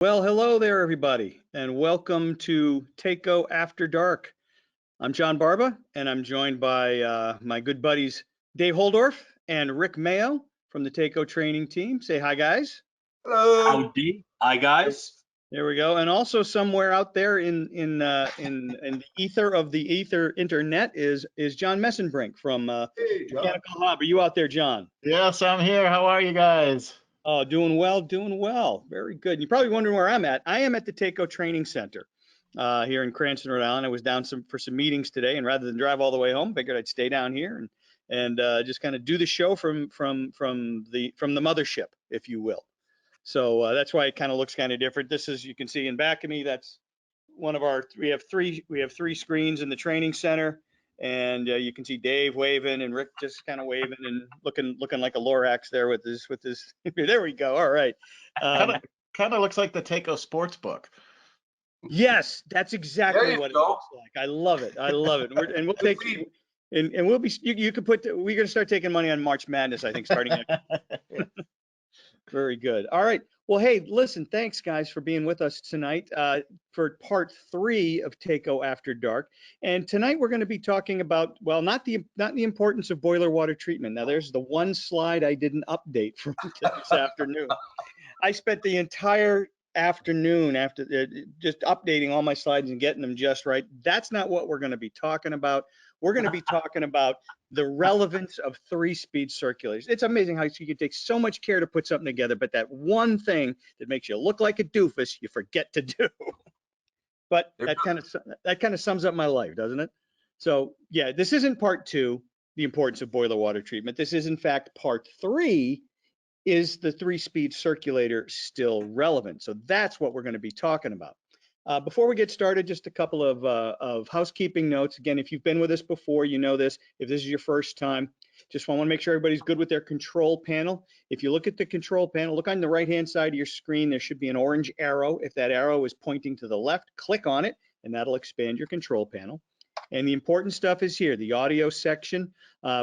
Well, hello there, everybody, and welcome to TACO After Dark. I'm John Barba, and I'm joined by my good buddies Dave Holdorf and Rick Mayo from the TACO training team. Say hi, guys. Hello. Howdy. Hi, guys. There we go. And also somewhere out there in the ether of the internet is John Messenbrink from Hey, John. Mechanical Hub. Are you out there, John? Yes, I'm here. How are you guys? Oh, doing well, doing well. Very good. And you're probably wondering where I'm at. I am at the TACO Training Center here in Cranston, Rhode Island. I was down for some meetings today, and rather than drive all the way home, figured I'd stay down here and just kind of do the show from the mothership, if you will. So that's why it kind of looks kind of different. This is, you can see in back of me, that's one of our we have three screens in the training center. And you can see Dave waving and Rick just kind of waving and looking like a Lorax there with his. There we go. All right. Kind of looks like the TACO sports book. Yes, that's exactly what it go. looks like. I love it. I love it. And we'll take and we'll be. You can put. We're going to start taking money on March Madness, I think, starting next. Very good. All right. Well, hey, listen, thanks guys for being with us tonight for part 3 of TACO After Dark. And tonight we're going to be talking about, well, not the importance of boiler water treatment. Now, there's the one slide I didn't update from this afternoon. I spent the entire afternoon after just updating all my slides and getting them just right. That's not what we're going to be talking about. We're going to be talking about the relevance of 3-speed circulators. It's amazing how you can take so much care to put something together, but that one thing that makes you look like a doofus, you forget to do. But that kind of sums up my life, doesn't it? So yeah, this isn't part 2, the importance of boiler water treatment. This is in fact part 3. Is the 3-speed circulator still relevant? So that's what we're going to be talking about. Before we get started, just a couple of housekeeping notes. Again, if you've been with us before, you know this. If this is your first time, just want to make sure everybody's good with their control panel. If you look at the control panel, look on the right-hand side of your screen, there should be an orange arrow. If that arrow is pointing to the left, click on it, and that'll expand your control panel. And the important stuff is here, the audio section,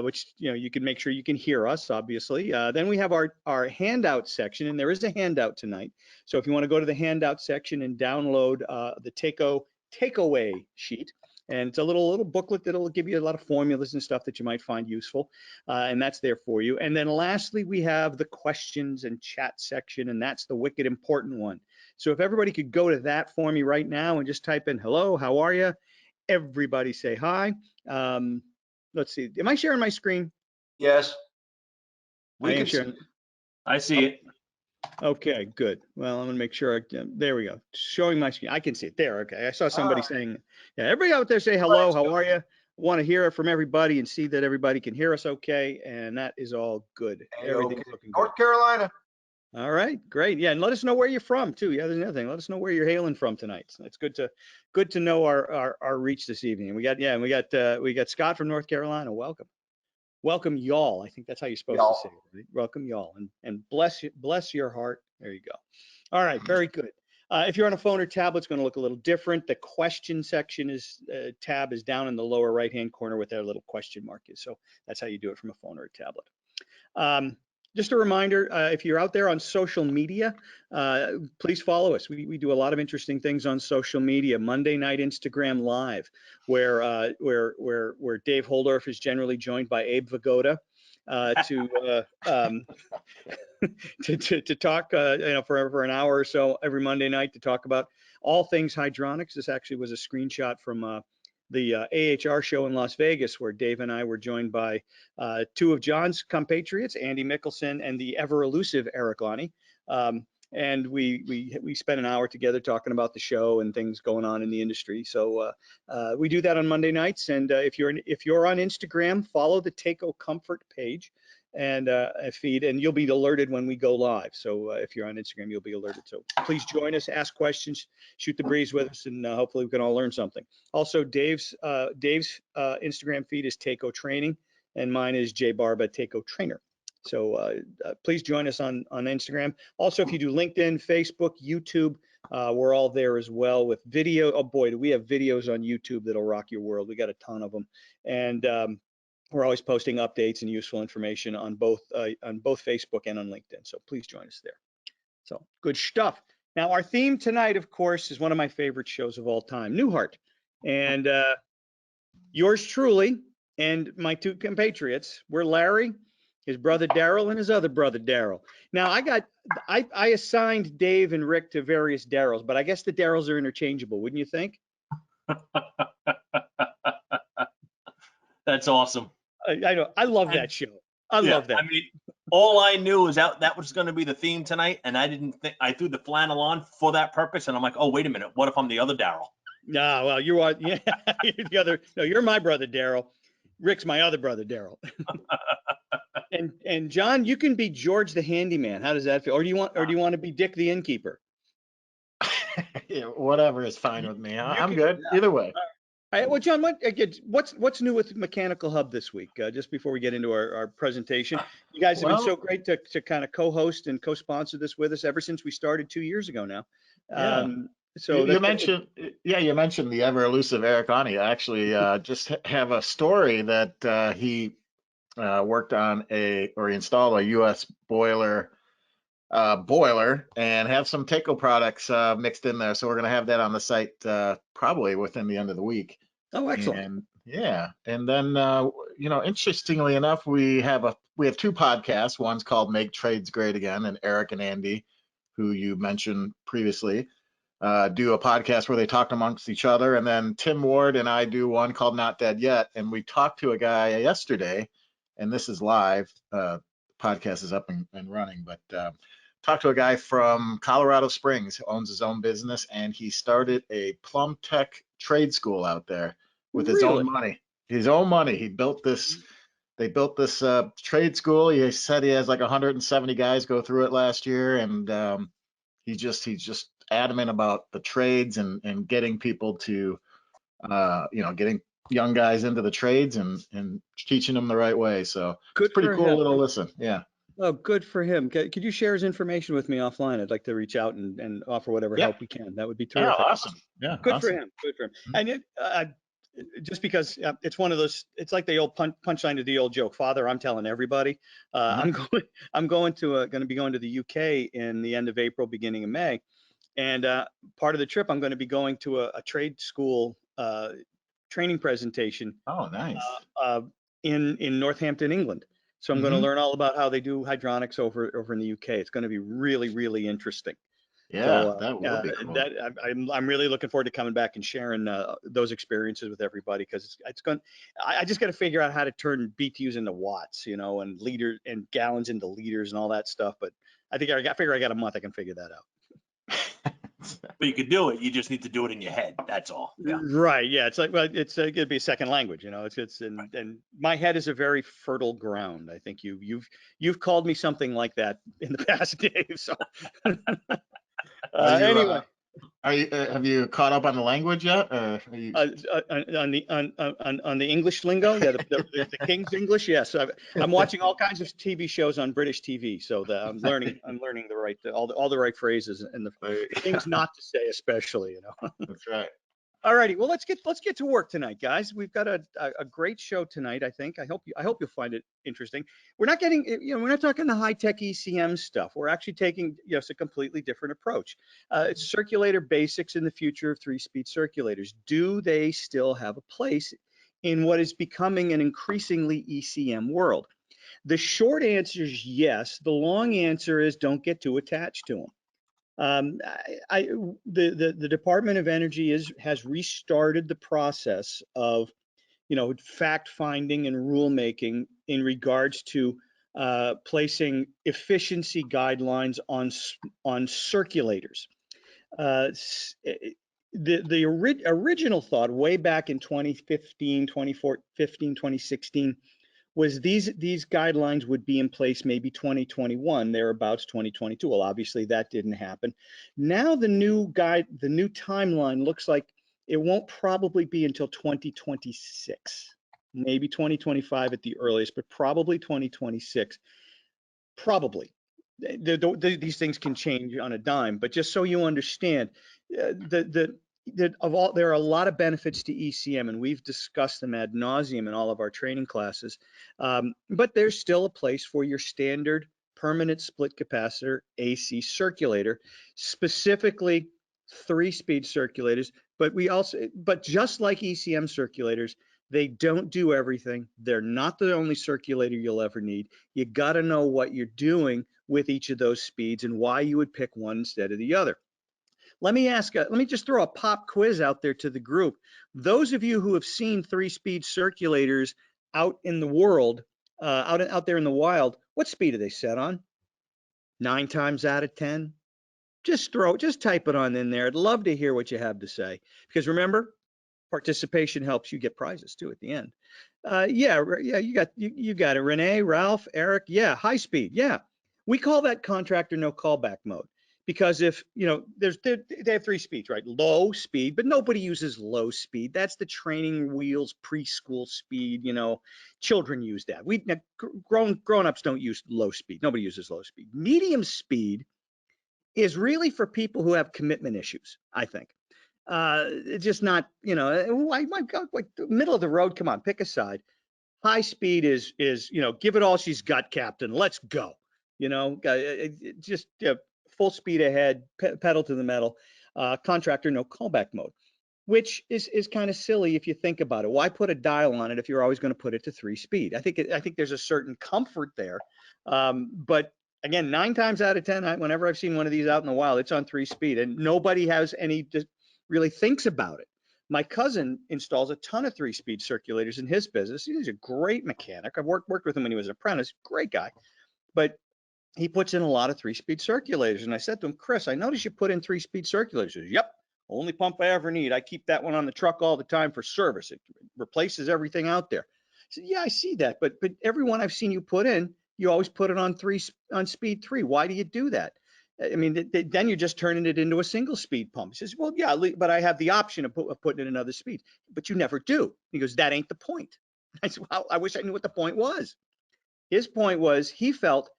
which, you know, you can make sure you can hear us, obviously. Then we have our handout section, and there is a handout tonight. So if you want to go to the handout section and download the TACO takeaway sheet, and it's a little booklet that'll give you a lot of formulas and stuff that you might find useful, and that's there for you. And then lastly, we have the questions and chat section, and that's the wicked important one. So if everybody could go to that for me right now and just type in, hello, how are you? Everybody say hi. Let's see. Am I sharing my screen? Yes. I am sharing. I see it. Okay, good. Well, I'm gonna make sure. There we go. Showing my screen. I can see it there. Okay. I saw somebody saying, yeah, everybody out there say hello. How are you? Want to hear it from everybody and see that everybody can hear us okay. And that is all good. Everything's looking good. North Carolina. All right, great. Yeah, and let us know where you're from too. Yeah, there's another thing. Let us know where you're hailing from tonight. So it's good to know our reach this evening. We got Scott from North Carolina. Welcome y'all. I think that's how you're supposed to say it. Right? Welcome y'all, and bless your heart. There you go. All right, very good. If you're on a phone or tablet, it's going to look a little different. The question section tab is down in the lower right-hand corner with that little question mark is. So that's how you do it from a phone or a tablet. Just a reminder, if you're out there on social media, please follow us. We do a lot of interesting things on social media. Monday night Instagram Live, where Dave Holdorf is generally joined by Abe Vigoda to talk, for an hour or so every Monday night to talk about all things hydronics. This actually was a screenshot from the AHR show in Las Vegas, where Dave and I were joined by 2 of John's compatriots, Andy Mickelson and the ever elusive Eric Lonnie. And we spent an hour together talking about the show and things going on in the industry. So we do that on Monday nights. And if you're on Instagram, follow the TACO Comfort page and feed, and you'll be alerted when we go live. So if you're on Instagram, you'll be alerted. So please join us, ask questions, shoot the breeze with us, and hopefully we can all learn something. Also, Dave's Instagram feed is TACO Training, and mine is jbarba TACO Trainer. So please join us on Instagram. Also, if you do LinkedIn, Facebook, YouTube, we're all there as well with video. Oh boy, do we have videos on YouTube that'll rock your world. We got a ton of them. And we're always posting updates and useful information on both Facebook and on LinkedIn. So please join us there. So good stuff. Now, our theme tonight, of course, is one of my favorite shows of all time, Newhart. And yours truly and my two compatriots were Larry, his brother Daryl, and his other brother Daryl. Now, I assigned Dave and Rick to various Daryls, but I guess the Daryls are interchangeable, wouldn't you think? That's awesome. I know. I love that show. I Yeah, love that. I mean, all I knew was that was going to be the theme tonight, and I didn't think I threw the flannel on for that purpose. And I'm like, oh, wait a minute, what if I'm the other Daryl? No, well, you are. Yeah, you're the other. No, you're my brother Daryl. Rick's my other brother Daryl. and John, you can be George the handyman. How does that feel? Or do you want to be Dick the innkeeper? Yeah, whatever is fine with me. I'm can- good either way. All right, well, John, what's new with Mechanical Hub this week? Just before we get into our presentation, you guys have been so great to kind of co-host and co-sponsor this with us ever since we started 2 years ago now. Yeah. So you mentioned the ever elusive Eric Ani. I actually just have a story that he worked on he installed a U.S. boiler and have some Takeo products mixed in there. So we're going to have that on the site probably within the end of the week. Oh, excellent. And yeah, and then interestingly enough, we have two podcasts. One's called Make Trades Great Again, and Eric and Andy, who you mentioned previously, do a podcast where they talk amongst each other. And then Tim Ward and I do one called Not Dead Yet. And we talked to a guy yesterday, and this is live. The podcast is up and running, but talked to a guy from Colorado Springs who owns his own business, and he started a plumb tech trade school out there with his own money. His own money. He built this. They built this trade school. He said he has like 170 guys go through it last year, and he's just adamant about the trades and getting people to, getting young guys into the trades and teaching them the right way. So it's pretty cool little listen. Yeah. Oh, good for him. Could you share his information with me offline? I'd like to reach out and offer whatever help we can. That would be terrific. Yeah, awesome. Yeah, good for him. Good for him. And just because it's one of those, it's like the old punchline to the old joke. Father, I'm telling everybody. I'm going to be going to the UK in the end of April, beginning of May, and part of the trip I'm going to be going to a trade school training presentation. Oh, nice. In Northampton, England. So I'm going to learn all about how they do hydronics over in the UK. It's going to be really, really interesting. Yeah, so, that will be cool. I'm really looking forward to coming back and sharing those experiences with everybody, because I just got to figure out how to turn BTUs into watts, and liters and gallons into liters and all that stuff. But I think I got a month. I can figure that out. But you could do it. You just need to do it in your head. That's all. Yeah. Right. Yeah. It's like, well, it'd be a second language, and my head is a very fertile ground. I think you've called me something like that in the past, Dave. So anyway. Have you caught up on the language yet? Or are you... on the English lingo, yeah, the King's English, yes. I'm watching all kinds of TV shows on British TV, so I'm learning all the right phrases and the things not to say, especially. That's right. All righty, well, let's get to work tonight, guys. We've got a great show tonight. I think. I hope you'll find it interesting. We're not talking the high tech ECM stuff. We're actually taking a completely different approach. It's circulator basics in the future of 3-speed circulators. Do they still have a place in what is becoming an increasingly ECM world? The short answer is yes. The long answer is don't get too attached to them. The Department of Energy has restarted the process of, fact finding and rulemaking in regards to placing efficiency guidelines on circulators. The original thought way back in 2015, 2016 was these guidelines would be in place maybe 2021, thereabouts 2022. Well, obviously that didn't happen. Now the new timeline looks like it won't probably be until 2026, maybe 2025 at the earliest, but probably 2026. Probably. These things can change on a dime, but just so you understand, there are a lot of benefits to ECM, and we've discussed them ad nauseum in all of our training classes. But there's still a place for your standard permanent split capacitor AC circulator, specifically 3-speed circulators. But just like ECM circulators, they don't do everything. They're not the only circulator you'll ever need. You got to know what you're doing with each of those speeds and why you would pick one instead of the other. Let me just throw a pop quiz out there to the group. Those of you who have seen 3-speed circulators out in the world, out there in the wild, what speed are they set on? 9 times out of 10? Just type it on in there. I'd love to hear what you have to say. Because remember, participation helps you get prizes too at the end. Yeah, you got it. Renee, Ralph, Eric, yeah, high speed, yeah. We call that contractor no callback mode. Because if, they have 3 speeds, right? Low speed, but nobody uses low speed. That's the training wheels preschool speed, children use that. Grown-ups don't use low speed. Nobody uses low speed. Medium speed is really for people who have commitment issues, I think. It's just not, my God, like middle of the road, come on, pick a side. High speed is, give it all she's got, Captain. Let's go. Just full speed ahead, pedal to the metal, contractor no callback mode, which is kind of silly if you think about it. Why put a dial on it if you're always going to put it to 3-speed? I think there's a certain comfort there, but again, 9 times out of 10, whenever I've seen one of these out in the wild, it's on 3-speed, and nobody has really thinks about it. My cousin installs a ton of 3-speed circulators in his business. He's a great mechanic. I've worked with him when he was an apprentice. Great guy, but he puts in a lot of 3-speed circulators. And I said to him, Chris, I noticed you put in 3-speed circulators. He says, yep, only pump I ever need. I keep that one on the truck all the time for service. It replaces everything out there. I said, yeah, I see that, but every one I've seen you put in, you always put it on speed 3. Why do you do that? I mean, then you're just turning it into a single speed pump. He says, well, yeah, but I have the option of putting in another speed, but you never do. He goes, that ain't the point. I said, well, I wish I knew what the point was. His point was he felt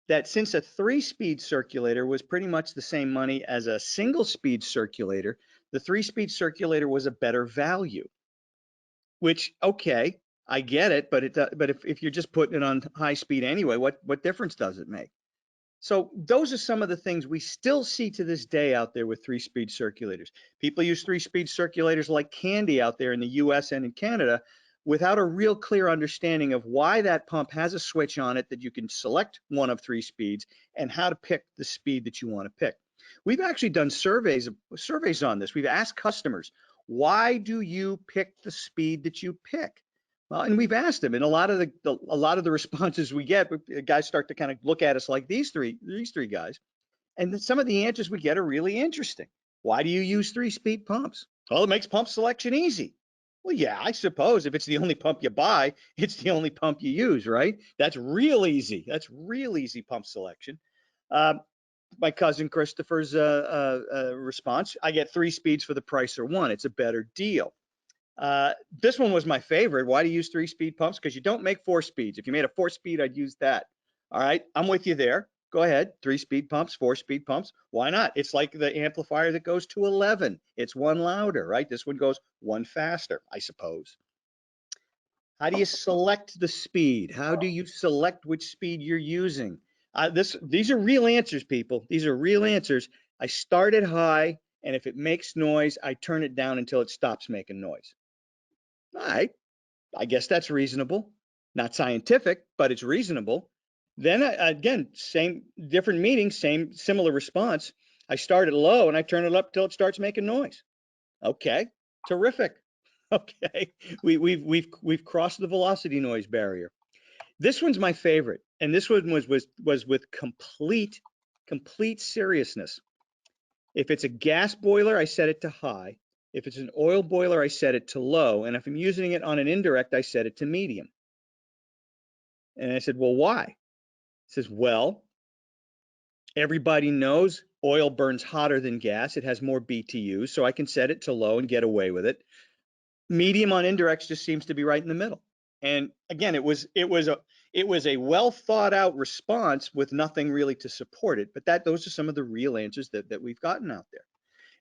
that since a 3-speed circulator was pretty much the same money as a single speed circulator, the 3-speed circulator was a better value, which, okay, I get it, but if you're just putting it on high speed anyway, what difference does it make? So those are some of the things we still see to this day out there with 3-speed circulators. People use 3-speed circulators like candy out there in the US and in Canada without a real clear understanding of why that pump has a switch on it that you can select one of 3 speeds and how to pick the speed that you want to pick. We've actually done surveys on this. We've asked customers, why do you pick the speed that you pick? Well, and we've asked them, and a lot of the responses we get, guys start to kind of look at us like these three guys, and some of the answers we get are really interesting. Why do you use 3-speed pumps? Well, it makes pump selection easy. Well, yeah, I suppose if it's the only pump you buy, it's the only pump you use, right? That's real easy. That's real easy pump selection. My cousin Christopher's response: I get 3 speeds for the price of 1. It's a better deal. This one was my favorite. Why do you use 3-speed pumps? Because you don't make 4 speeds. If you made a 4-speed, I'd use that. All right, I'm with you there. Go ahead. 3-speed pumps, 4-speed pumps. Why not? It's like the amplifier that goes to 11. It's 1 louder, right? This one goes 1 faster, I suppose. How do you select the speed? How do you select which speed you're using? These are real answers, people. These are real answers. I start it high, and if it makes noise, I turn it down until it stops making noise. All right, I guess that's reasonable. Not scientific, but it's reasonable. Then again, different meeting, similar response. I start it low and I turn it up till it starts making noise. Okay, terrific. Okay, we've crossed the velocity noise barrier. This one's my favorite, and this one was with complete seriousness. If it's a gas boiler, I set it to high. If it's an oil boiler, I set it to low. And if I'm using it on an indirect, I set it to medium. And I said, well, why? He says, well, everybody knows oil burns hotter than gas. It has more BTUs, so I can set it to low and get away with it. Medium on indirects just seems to be right in the middle. And again, it was a well thought out response with nothing really to support it. But those are some of the real answers that we've gotten out there.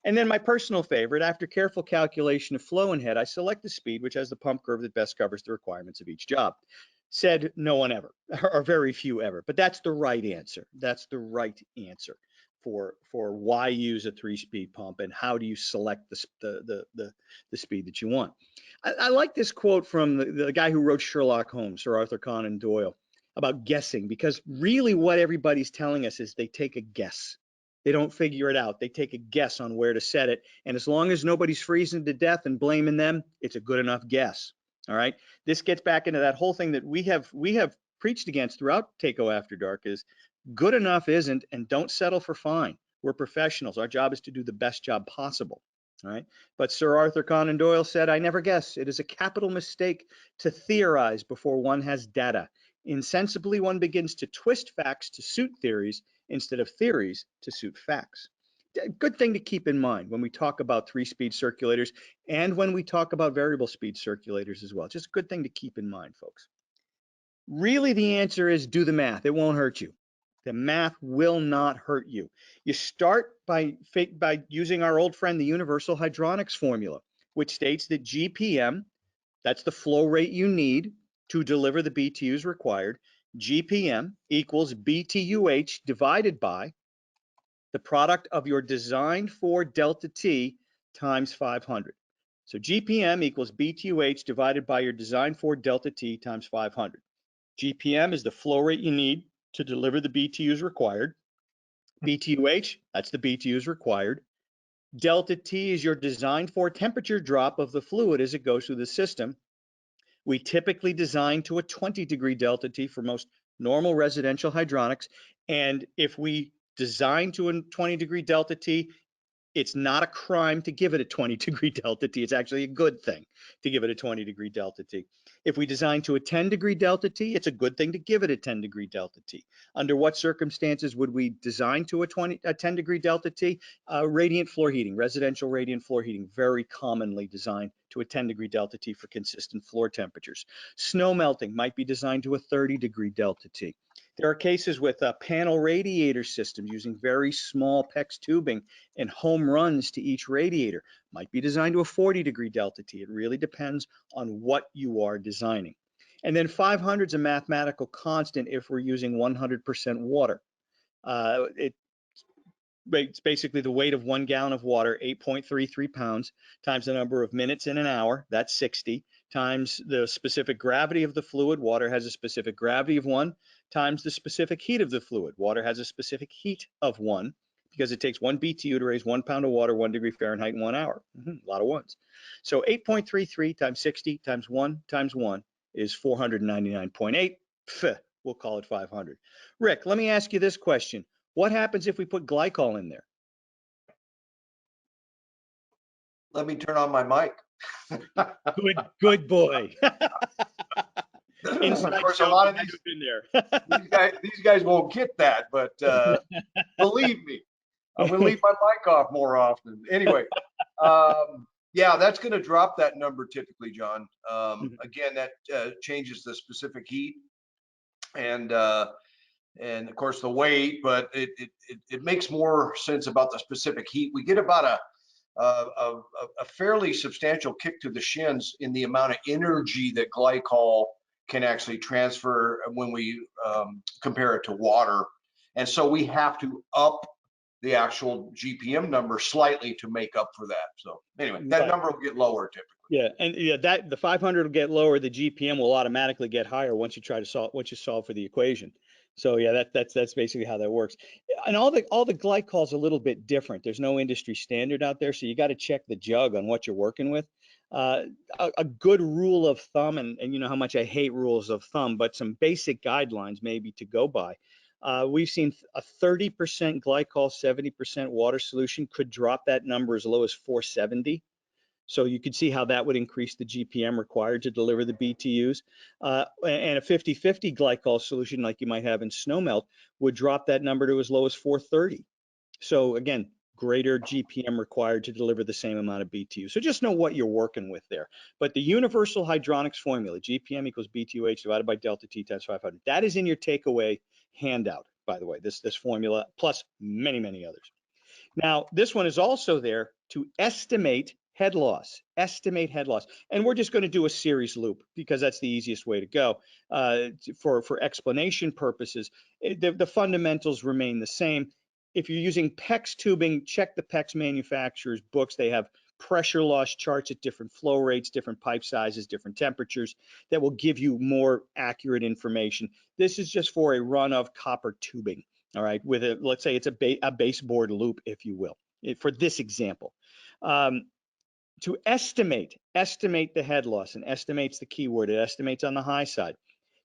And then my personal favorite, after careful calculation of flow and head, I select the speed which has the pump curve that best covers the requirements of each job. said no one ever, or very few ever, but that's the right answer. That's the right answer for why use a 3-speed pump and how do you select the speed that you want. I like this quote from the guy who wrote Sherlock Holmes, Sir Arthur Conan Doyle, about guessing, because really what everybody's telling us is they take a guess. They don't figure it out. They take a guess on where to set it. And as long as nobody's freezing to death and blaming them, it's a good enough guess. All right. This gets back into that whole thing that we have preached against throughout Takeo After Dark is good enough isn't, and don't settle for fine. We're professionals. Our job is to do the best job possible. All right. But Sir Arthur Conan Doyle said, I never guess. It is a capital mistake to theorize before one has data. Insensibly, one begins to twist facts to suit theories instead of theories to suit facts. Good thing to keep in mind when we talk about 3-speed circulators and when we talk about variable speed circulators as well. Just a good thing to keep in mind, folks. Really, the answer is do the math. It won't hurt you. The math will not hurt you. You start by using our old friend, the universal hydronics formula, which states that GPM, that's the flow rate you need to deliver the BTUs required, GPM equals BTUH divided by the product of your designed for delta T times 500. So GPM equals BTUH divided by your designed for delta T times 500. GPM is the flow rate you need to deliver the BTUs required. BTUH, that's the BTUs required. Delta T is your designed for temperature drop of the fluid as it goes through the system. We typically design to a 20-degree delta T for most normal residential hydronics. And if we design to a 20-degree delta T, it's not a crime to give it a 20-degree delta T. It's actually a good thing to give it a 20-degree delta T. If we design to a 10-degree delta T, it's a good thing to give it a 10-degree delta T. Under what circumstances would we design to a 10-degree delta T? Radiant floor heating, residential radiant floor heating, very commonly designed to a 10-degree delta T for consistent floor temperatures. Snow melting might be designed to a 30-degree delta T. There are cases with panel radiator systems using very small PEX tubing and home runs to each radiator. Might be designed to a 40-degree delta T. It really depends on what you are designing. And then 500 is a mathematical constant if we're using 100% water. It's basically the weight of 1 gallon of water, 8.33 pounds, times the number of minutes in an hour, that's 60, times the specific gravity of the fluid, water has a specific gravity of 1, times the specific heat of the fluid, water has a specific heat of 1, because it takes 1 BTU to raise 1 pound of water, 1 degree Fahrenheit in 1 hour. A lot of ones. So 8.33 times 60 times 1 is 499.8. We'll call it 500. Rick, let me ask you this question. What happens if we put glycol in there? Let me turn on my mic. Good boy. Of Inside course, a joke, lot of you had to have been there. these guys won't get that, but believe me, I'm going to leave my mic off more often. Anyway, yeah, that's going to drop that number typically, John. Again, that changes the specific heat and of course the weight, but it makes more sense about the specific heat. We get about a fairly substantial kick to the shins in the amount of energy that glycol can actually transfer when we compare it to water. And so we have to up the actual GPM number slightly to make up for that. So anyway, that number will get lower typically. Yeah, and yeah, that the 500 will get lower, the GPM will automatically get higher once you solve for the equation. So yeah, that's basically how that works. And all the glycol's a little bit different. There's no industry standard out there, so you got to check the jug on what you're working with. A good rule of thumb, and you know how much I hate rules of thumb, but some basic guidelines maybe to go by. We've seen a 30% glycol, 70% water solution could drop that number as low as 470. So you could see how that would increase the GPM required to deliver the BTUs. And a 50-50 glycol solution like you might have in snowmelt would drop that number to as low as 430. So again, greater GPM required to deliver the same amount of BTU. So just know what you're working with there. But the universal hydronics formula, GPM equals BTUH divided by delta T times 500, that is in your takeaway handout, by the way, this formula, plus many, many others. Now, this one is also there to estimate head loss, estimate head loss. And we're just going to do a series loop because that's the easiest way to go. For explanation purposes, the fundamentals remain the same. If you're using PEX tubing, check the PEX manufacturer's books. They have pressure loss charts at different flow rates, different pipe sizes, different temperatures that will give you more accurate information. This is just for a run of copper tubing, all right, with a, let's say it's a baseboard loop, if you will, for this example. To estimate the head loss, and estimate's the key word, it estimates on the high side.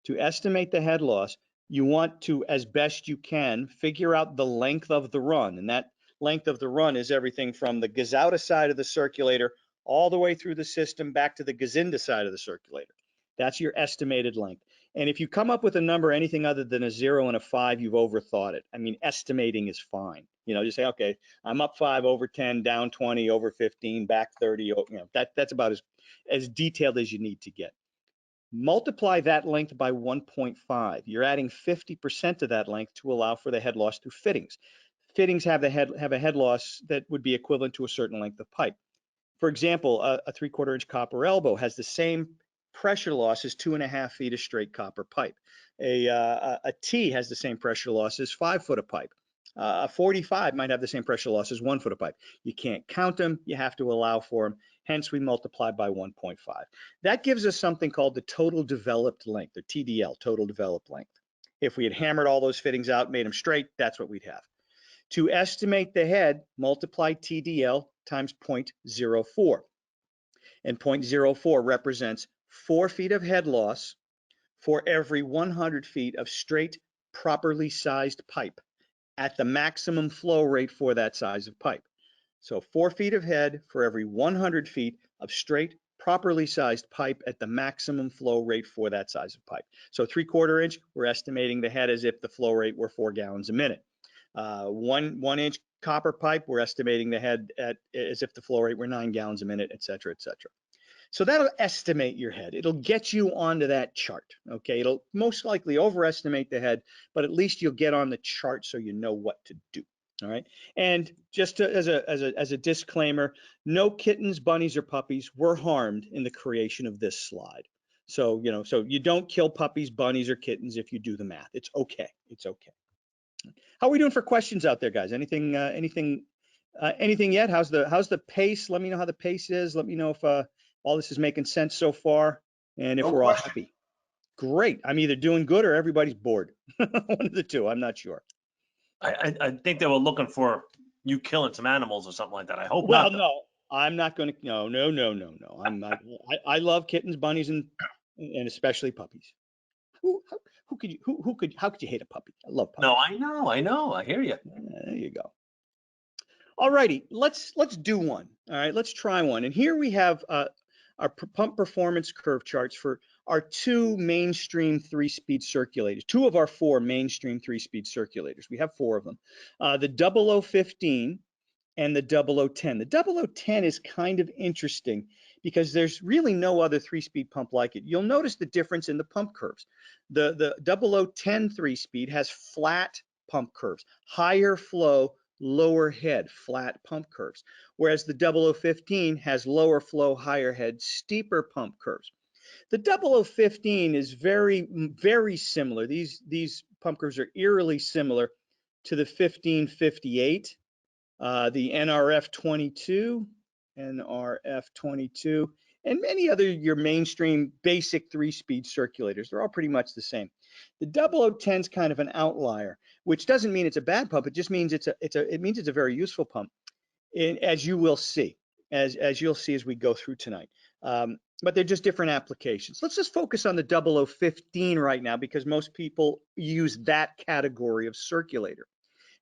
To estimate the head loss, you want to, as best you can, figure out the length of the run, and that length of the run is everything from the Gazauta side of the circulator all the way through the system back to the Gazinda side of the circulator. That's your estimated length. And if you come up with a number anything other than a 0 and a 5, you've overthought it. I mean, estimating is fine. You know, just say, okay, I'm up 5, over 10, down 20, over 15, back 30. You know, that's about as detailed as you need to get. Multiply that length by 1.5. You're adding 50% of that length to allow for the head loss through fittings. Fittings have a head loss that would be equivalent to a certain length of pipe. For example, a 3/4 inch copper elbow has the same pressure loss as 2.5 feet of straight copper pipe. A T has the same pressure loss as 5 foot of pipe. A 45 might have the same pressure loss as 1 foot of pipe. You can't count them, you have to allow for them. Hence, we multiply by 1.5. That gives us something called the total developed length, or TDL, total developed length. If we had hammered all those fittings out, made them straight, that's what we'd have. To estimate the head, multiply TDL times 0.04. And 0.04 represents 4 feet of head loss for every 100 feet of straight, properly sized pipe at the maximum flow rate for that size of pipe. So 4 feet of head for every 100 feet of straight, properly sized pipe at the maximum flow rate for that size of pipe. So 3/4 inch, we're estimating the head as if the flow rate were 4 gallons a minute. 1 inch copper pipe, we're estimating the head as if the flow rate were 9 gallons a minute, et cetera, et cetera. So that'll estimate your head. It'll get you onto that chart, okay? It'll most likely overestimate the head, but at least you'll get on the chart so you know what to do, all right? And just as a disclaimer, no kittens, bunnies, or puppies were harmed in the creation of this slide. So, you know, so you don't kill puppies, bunnies, or kittens if you do the math. It's okay, it's okay. How are we doing for questions out there, guys? Anything yet? How's the pace? Let me know how the pace is. Let me know if all this is making sense so far, and if we're all happy. Great. I'm either doing good or everybody's bored. One of the two. I'm not sure. I think they were looking for you killing some animals or something like that. I hope Well, not. no, I'm not going to. No. I'm not. I love kittens, bunnies, and especially puppies. How could you hate a puppy? I love puppies. No, I know. I hear you. There you go. All righty, let's do one. All right, let's try one. And here we have our pump performance curve charts for our 2 mainstream 3-speed circulators, 2 of our 4 mainstream 3-speed circulators. We have 4 of them. The 0015 and the 0010. The 0010 is kind of interesting because there's really no other 3-speed pump like it. You'll notice the difference in the pump curves. The 0010 3-speed has flat pump curves, higher flow, lower head, flat pump curves, whereas the 0015 has lower flow, higher head, steeper pump curves. The 0015 is very, very similar. These pump curves are eerily similar to the 1558, the NRF 22, and many other your mainstream basic 3-speed circulators. They're all pretty much the same. The 0010 is kind of an outlier, which doesn't mean it's a bad pump. It just means it's a very useful pump, as you will see, as you'll see as we go through tonight. But they're just different applications. Let's just focus on the 0015 right now because most people use that category of circulator.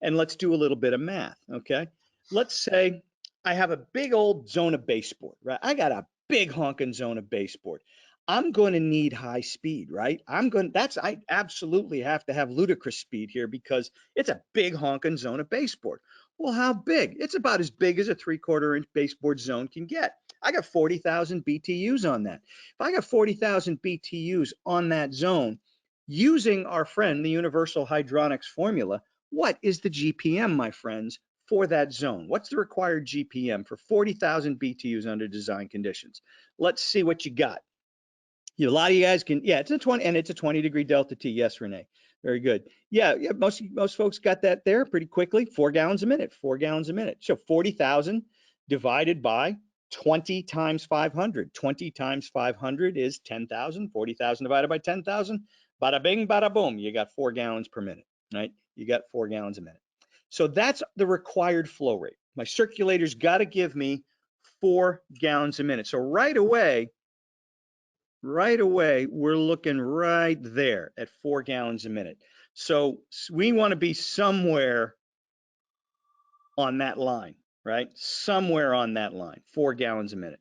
And let's do a little bit of math, okay? Let's say I have a big old Zona baseboard, right? I got a big honking Zona baseboard. I'm going to need high speed, right? I absolutely have to have ludicrous speed here because it's a big honking Zona baseboard. Well, how big? It's about as big as a 3/4 inch baseboard zone can get. I got 40,000 BTUs on that. If I got 40,000 BTUs on that zone, using our friend, the universal hydronics formula, what is the GPM, my friends, for that zone. What's the required GPM for 40,000 BTUs under design conditions? Let's see what you got. A lot of you guys can, yeah, it's a 20, and it's a 20-degree delta T. Yes, Renee. Very good. Yeah, most folks got that there pretty quickly. 4 gallons a minute, 4 gallons a minute. So 40,000 divided by 20 times 500. 20 times 500 is 10,000. 40,000 divided by 10,000. Bada bing, bada boom. You got 4 gallons per minute, right? You got 4 gallons a minute. So that's the required flow rate. My circulator's got to give me 4 gallons a minute. So right away, we're looking right there at 4 gallons a minute. So we want to be somewhere on that line, right? Somewhere on that line, 4 gallons a minute.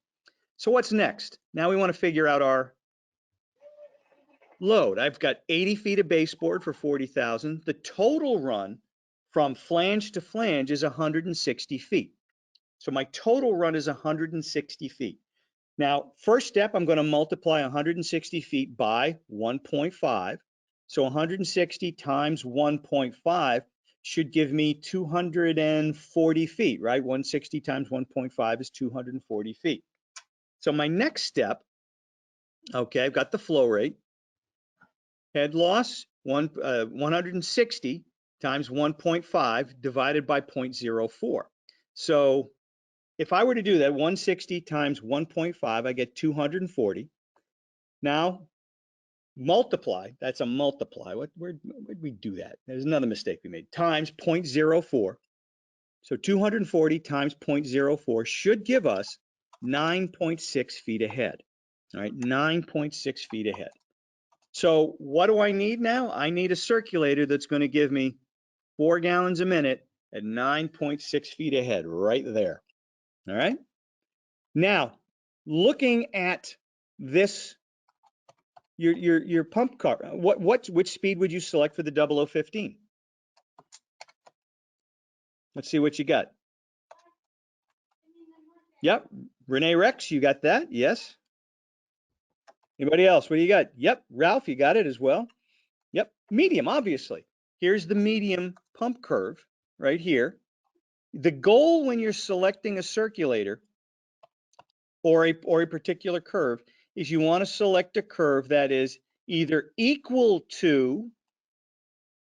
So what's next? Now we want to figure out our load. I've got 80 feet of baseboard for 40,000. The total run from flange to flange is 160 feet. So my total run is 160 feet. Now, first step, I'm going to multiply 160 feet by 1.5. So 160 times 1.5 should give me 240 feet, right? 160 times 1.5 is 240 feet. So my next step, okay, I've got the flow rate. Head loss, 160 times 1.5 divided by 0.04. So if I were to do that, 160 times 1.5, I get 240. Now, multiply, that's a multiply. Where'd we do that? There's another mistake we made. Times 0.04. So 240 times 0.04 should give us 9.6 feet ahead. All right, 9.6 feet ahead. So what do I need now? I need a circulator that's going to give me 4 gallons a minute at 9.6 feet ahead, right there. All right. Now, looking at this, your pump car, which speed would you select for the 0015? Let's see what you got. Yep, Renee Rex, you got that? Yes. Anybody else? What do you got? Yep, Ralph, you got it as well. Yep, medium, obviously. Here's the medium pump curve right here. The goal when you're selecting a circulator or a particular curve is you want to select a curve that is either equal to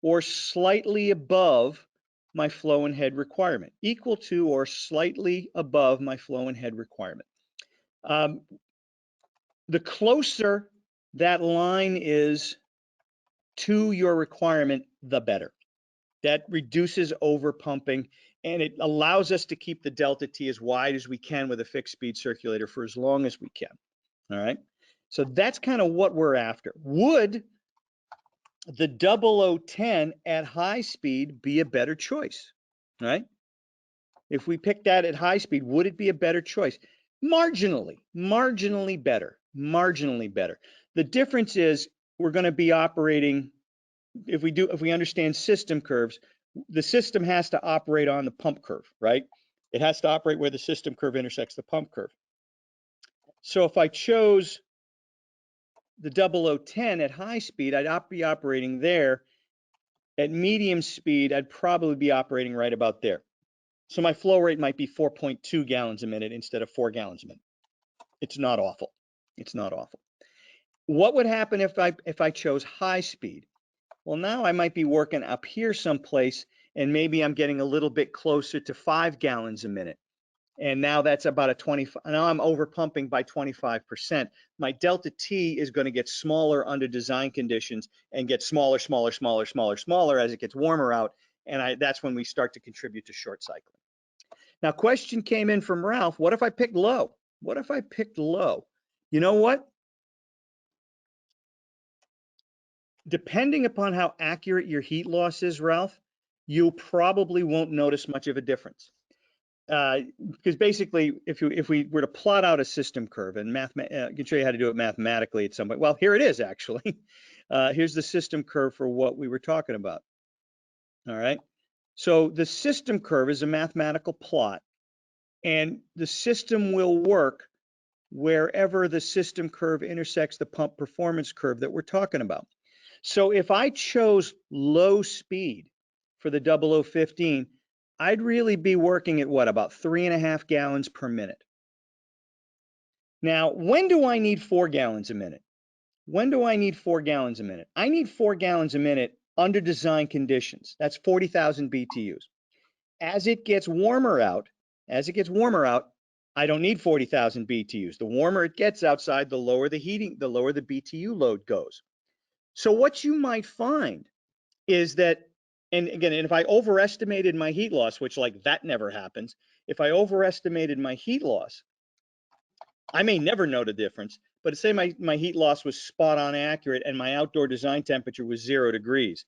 or slightly above my flow and head requirement. Equal to or slightly above my flow and head requirement. The closer that line is to your requirement, the better. That reduces over pumping, and it allows us to keep the delta T as wide as we can with a fixed speed circulator for as long as we can. All right. So that's kind of what we're after. Would the 0010 at high speed be a better choice? Right? If we pick that at high speed, would it be a better choice? Marginally better, marginally better. The difference is we're going to be operating, if we understand system curves, the system has to operate on the pump curve, right? It has to operate where the system curve intersects the pump curve. So if I chose the 0010 at high speed, I'd be operating there. At medium speed, I'd probably be operating right about there. So my flow rate might be 4.2 gallons a minute instead of 4 gallons a minute. It's not awful. It's not awful. What would happen if I chose high speed? Well, now I might be working up here someplace, and maybe I'm getting a little bit closer to 5 gallons a minute. And now that's about a 25, now I'm over pumping by 25%. My delta T is going to get smaller under design conditions and get smaller as it gets warmer out. And that's when we start to contribute to short cycling. Now, question came in from Ralph. What if I picked low? What if I picked low? You know what? Depending upon how accurate your heat loss is, Ralph, you probably won't notice much of a difference. Because basically, if we were to plot out a system curve, and I can show you how to do it mathematically at some point. Well, here it is actually. Here's the system curve for what we were talking about. All right. So the system curve is a mathematical plot, and the system will work wherever the system curve intersects the pump performance curve that we're talking about. So if I chose low speed for the 0015, I'd really be working at what, about 3.5 gallons per minute. Now, when do I need 4 gallons a minute? When do I need 4 gallons a minute? I need 4 gallons a minute under design conditions. That's 40,000 BTUs. As it gets warmer out, I don't need 40,000 BTUs. The warmer it gets outside, the lower the BTU load goes. So what you might find is that, and again, if I overestimated my heat loss, which like that never happens, if I overestimated my heat loss, I may never know the difference, but say my heat loss was spot on accurate and my outdoor design temperature was 0 degrees.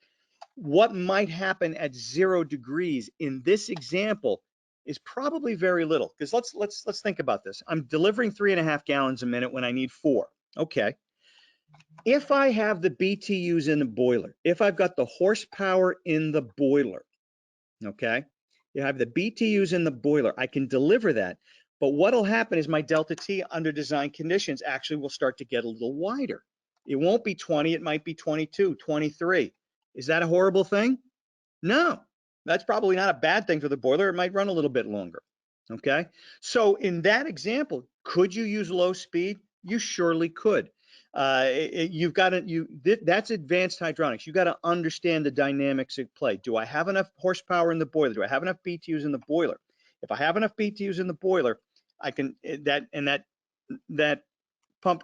What might happen at 0 degrees in this example is probably very little, because let's think about this. I'm delivering 3.5 gallons a minute when I need 4. Okay. If I have the BTUs in the boiler, if I've got the horsepower in the boiler, okay, you have the BTUs in the boiler, I can deliver that. But what'll happen is my delta T under design conditions actually will start to get a little wider. It won't be 20, it might be 22, 23. Is that a horrible thing? No, that's probably not a bad thing for the boiler. It might run a little bit longer. Okay, so in that example, could you use low speed? You surely could. You've got to, that's advanced hydronics. You got to understand the dynamics at play. Do I have enough horsepower in the boiler? Do I have enough BTUs in the boiler? If I have enough BTUs in the boiler, I can, that pump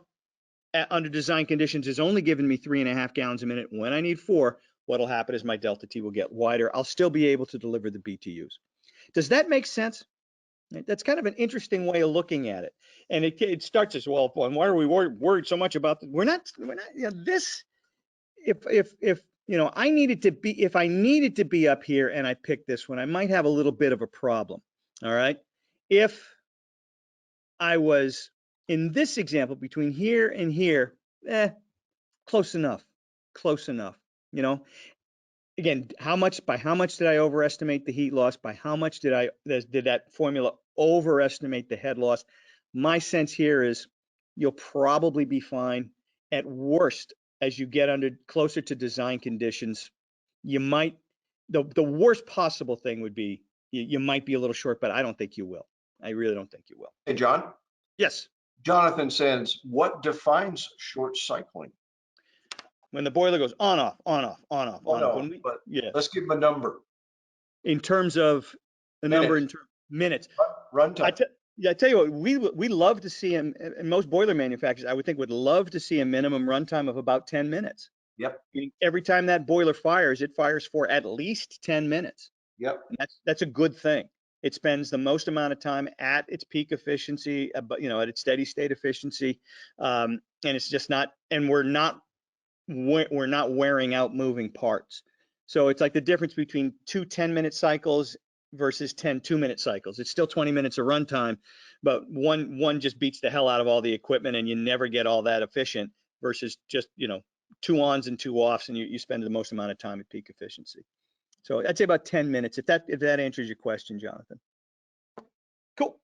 under design conditions is only giving me 3.5 gallons a minute. When I need 4, what'll happen is my delta T will get wider. I'll still be able to deliver the BTUs. Does that make sense? That's kind of an interesting way of looking at it. And it starts as, well, why are we worried so much about we're not, you know, this, if you know, I needed to be, if I needed to be up here and I picked this one, I might have a little bit of a problem. All right. If I was in this example between here and here, close enough, you know. Again, by how much did I overestimate the heat loss? By how much did that formula overestimate the head loss? My sense here is you'll probably be fine. At worst, as you get closer to design conditions, you might, the worst possible thing would be you might be a little short, but I don't think you will. I really don't think you will. Hey, John. Yes. Jonathan says, what defines short cycling? When the boiler goes on, off, on, off, on, off, on, off. But yeah. Let's give him a number. In terms of the number in minutes. Run time. I tell you what, we love to see him, and most boiler manufacturers, I would think, would love to see a minimum runtime of about 10 minutes. Yep. Every time that boiler fires, it fires for at least 10 minutes. Yep. And that's a good thing. It spends the most amount of time at its peak efficiency, you know, at its steady state efficiency, and it's just not, and we're not wearing out moving parts. So it's like the difference between 2 10-minute cycles versus 10 2-minute cycles. It's still 20 minutes of runtime, but one just beats the hell out of all the equipment and you never get all that efficient versus just, you know, 2 ons and 2 offs, and you spend the most amount of time at peak efficiency. So I'd say about 10 minutes, if that answers your question, Jonathan. Cool.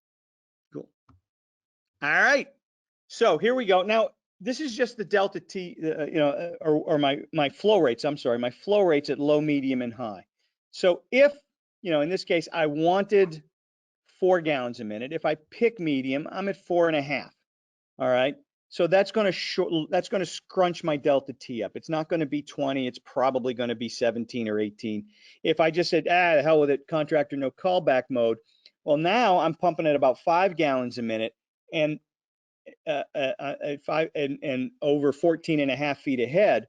All right. So here we go. Now, this is just the delta T, you know, or my flow rates. I'm sorry, my flow rates at low, medium, and high. So if, you know, in this case, I wanted 4 gallons a minute. If I pick medium, I'm at 4.5. All right. So that's going to scrunch my delta T up. It's not going to be 20. It's probably going to be 17 or 18. If I just said, the hell with it, contractor no callback mode. Well, now I'm pumping at about 5 gallons a minute, and and over 14.5 feet ahead,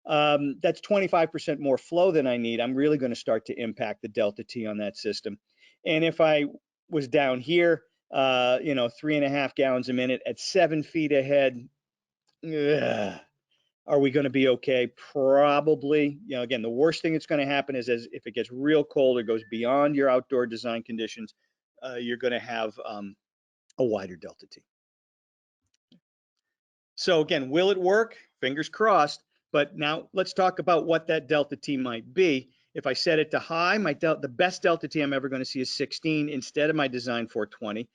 that's 25% more flow than I need. I'm really going to start to impact the delta T on that system. And if I was down here, you know, 3.5 gallons a minute at 7 feet ahead, are we going to be okay? Probably. You know, again, the worst thing that's going to happen is if it gets real cold or goes beyond your outdoor design conditions, you're going to have a wider delta T. So again, will it work? Fingers crossed. But now let's talk about what that delta T might be. If I set it to high, the best delta T I'm ever going to see is 16 instead of my design 420.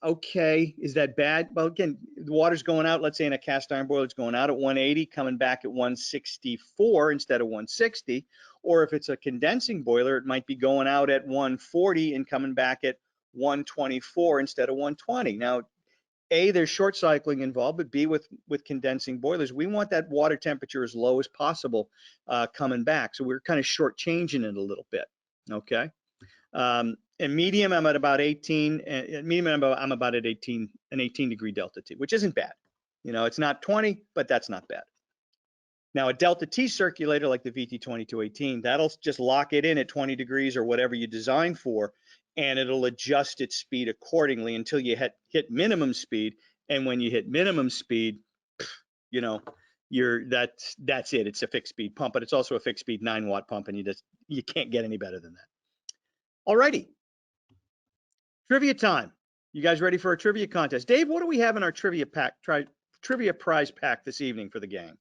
okay, is that bad? Well, again, the water's going out, let's say in a cast iron boiler, it's going out at 180, coming back at 164 instead of 160. Or if it's a condensing boiler, it might be going out at 140 and coming back at 124 instead of 120. Now, A, there's short cycling involved, but B, with condensing boilers, we want that water temperature as low as possible coming back. So we're kind of shortchanging it a little bit, okay? And medium, I'm at about 18, and medium, I'm about at 18, an 18 degree delta T, which isn't bad. You know, it's not 20, but that's not bad. Now a delta T circulator like the VT2218, that'll just lock it in at 20 degrees or whatever you design for, and it'll adjust its speed accordingly until you hit minimum speed. And when you hit minimum speed, you know, that's it. It's a fixed speed pump, but it's also a fixed speed 9-watt pump, and you can't get any better than that. Alrighty, trivia time. You guys ready for our trivia contest? Dave, what do we have in our trivia prize pack this evening for the gang?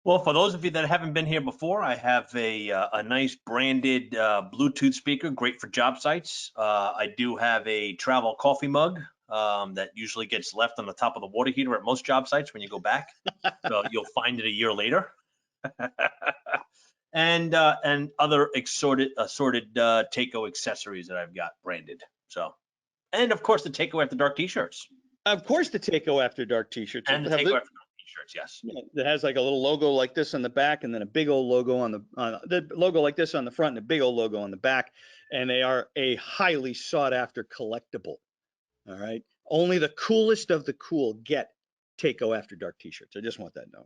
Well, for those of you that haven't been here before, I have a nice branded Bluetooth speaker, great for job sites. I do have a travel coffee mug that usually gets left on the top of the water heater at most job sites when you go back. So you'll find it a year later. and other assorted Takeo accessories that I've got branded. So, and of course the Takeo After Dark t-shirts. Of course, the Takeo After Dark t-shirts. And the Takeo After Dark t-shirts, yes. That has like a little logo like this on the back, and then a big old logo on the logo like this on the front, and a big old logo on the back. And they are a highly sought after collectible. All right. Only the coolest of the cool get Takeo After Dark t-shirts. I just want that known.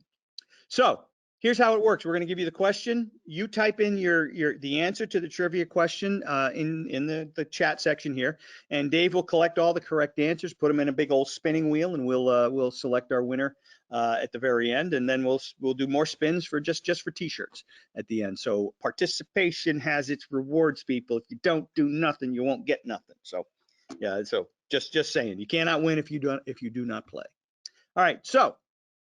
So here's how it works. We're going to give you the question. You type in the answer to the trivia question in the chat section here, and Dave will collect all the correct answers, put them in a big old spinning wheel, and we'll select our winner at the very end, and then we'll do more spins for just for t-shirts at the end. So participation has its rewards, people. If you don't do nothing, you won't get nothing. So yeah, so just saying, you cannot win if you do not play. All right. So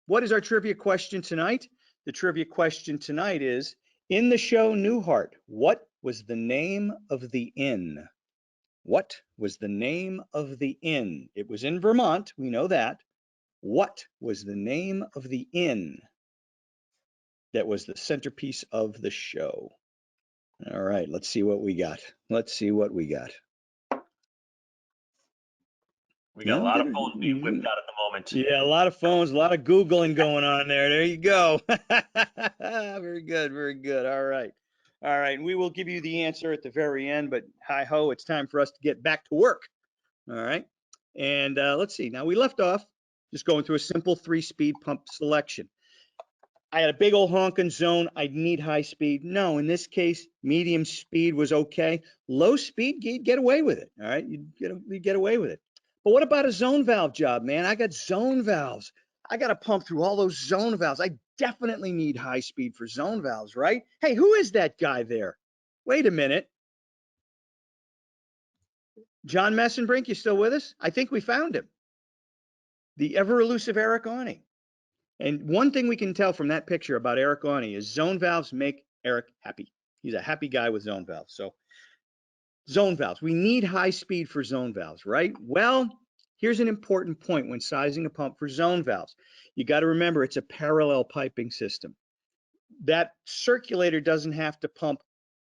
what is our trivia question tonight? The trivia question tonight is, in the show Newhart, what was the name of the inn? What was the name of the inn? It was in Vermont, we know that. What was the name of the inn that was the centerpiece of the show? All right, let's see what we got. Let's see what we got. We got a lot of phones being whipped out at the moment. Yeah, a lot of phones, a lot of Googling going on there. There you go. Very good, very good. All right. All right, we will give you the answer at the very end, but hi-ho, it's time for us to get back to work. All right. And let's see. Now, we left off just going through a simple 3-speed pump selection. I had a big old honking zone. I need high speed. No, in this case, medium speed was okay. Low speed, you'd get away with it. All right, you'd get away with it. But what about a zone valve job, man? I got zone valves. I got to pump through all those zone valves. I definitely need high speed for zone valves, right? Hey, who is that guy there? Wait a minute. John Messenbrink, you still with us? I think we found him. The ever elusive Eric Awney. And one thing we can tell from that picture about Eric Awney is zone valves make Eric happy. He's a happy guy with zone valves. So zone valves, we need high speed for zone valves, right? Well, here's an important point when sizing a pump for zone valves. You got to remember it's a parallel piping system. That circulator doesn't have to pump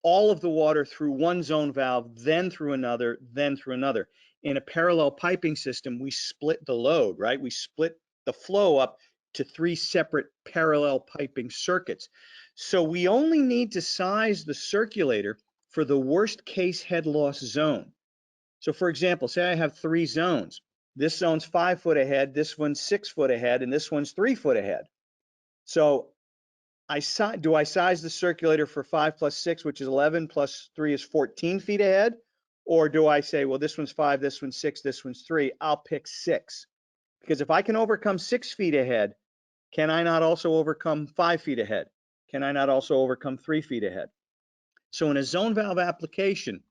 all of the water through one zone valve, then through another, then through another. In a parallel piping system, we split the load, right? We split the flow up to 3 separate parallel piping circuits. So we only need to size the circulator for the worst case head loss zone. So for example, say I have 3 zones. This zone's 5 foot ahead, this one's 6 foot ahead, and this one's 3 foot ahead. So do I size the circulator for 5 plus 6, which is 11, plus 3 is 14 feet ahead? Or do I say, well, this one's 5, this one's 6, this one's 3, I'll pick 6. Because if I can overcome 6 feet ahead, can I not also overcome 5 feet ahead? Can I not also overcome 3 feet ahead? So in a zone valve application,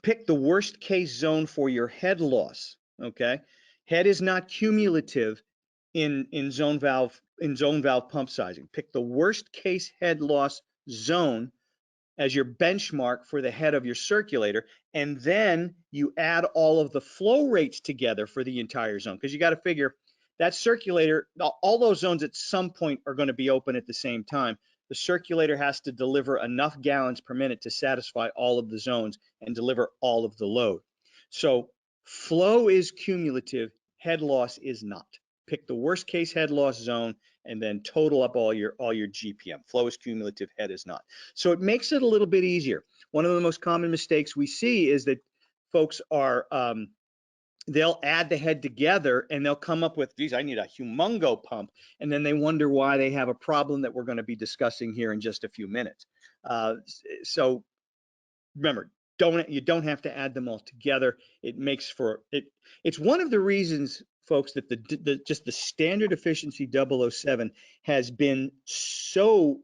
pick the worst case zone for your head loss, okay? Head is not cumulative in zone valve pump sizing. Pick the worst case head loss zone as your benchmark for the head of your circulator, and then you add all of the flow rates together for the entire zone, because you got to figure that circulator, all those zones at some point are going to be open at the same time. The circulator has to deliver enough gallons per minute to satisfy all of the zones and deliver all of the load. So flow is cumulative, head loss is not. Pick the worst case head loss zone and then total up all your GPM. Flow is cumulative, head is not. So it makes it a little bit easier. One of the most common mistakes we see is that folks are, they'll add the head together and they'll come up with, geez, I need a humongo pump. And then they wonder why they have a problem that we're going to be discussing here in just a few minutes. So remember, you don't have to add them all together. It makes for it. It's one of the reasons, folks, that just the standard efficiency 007 has been so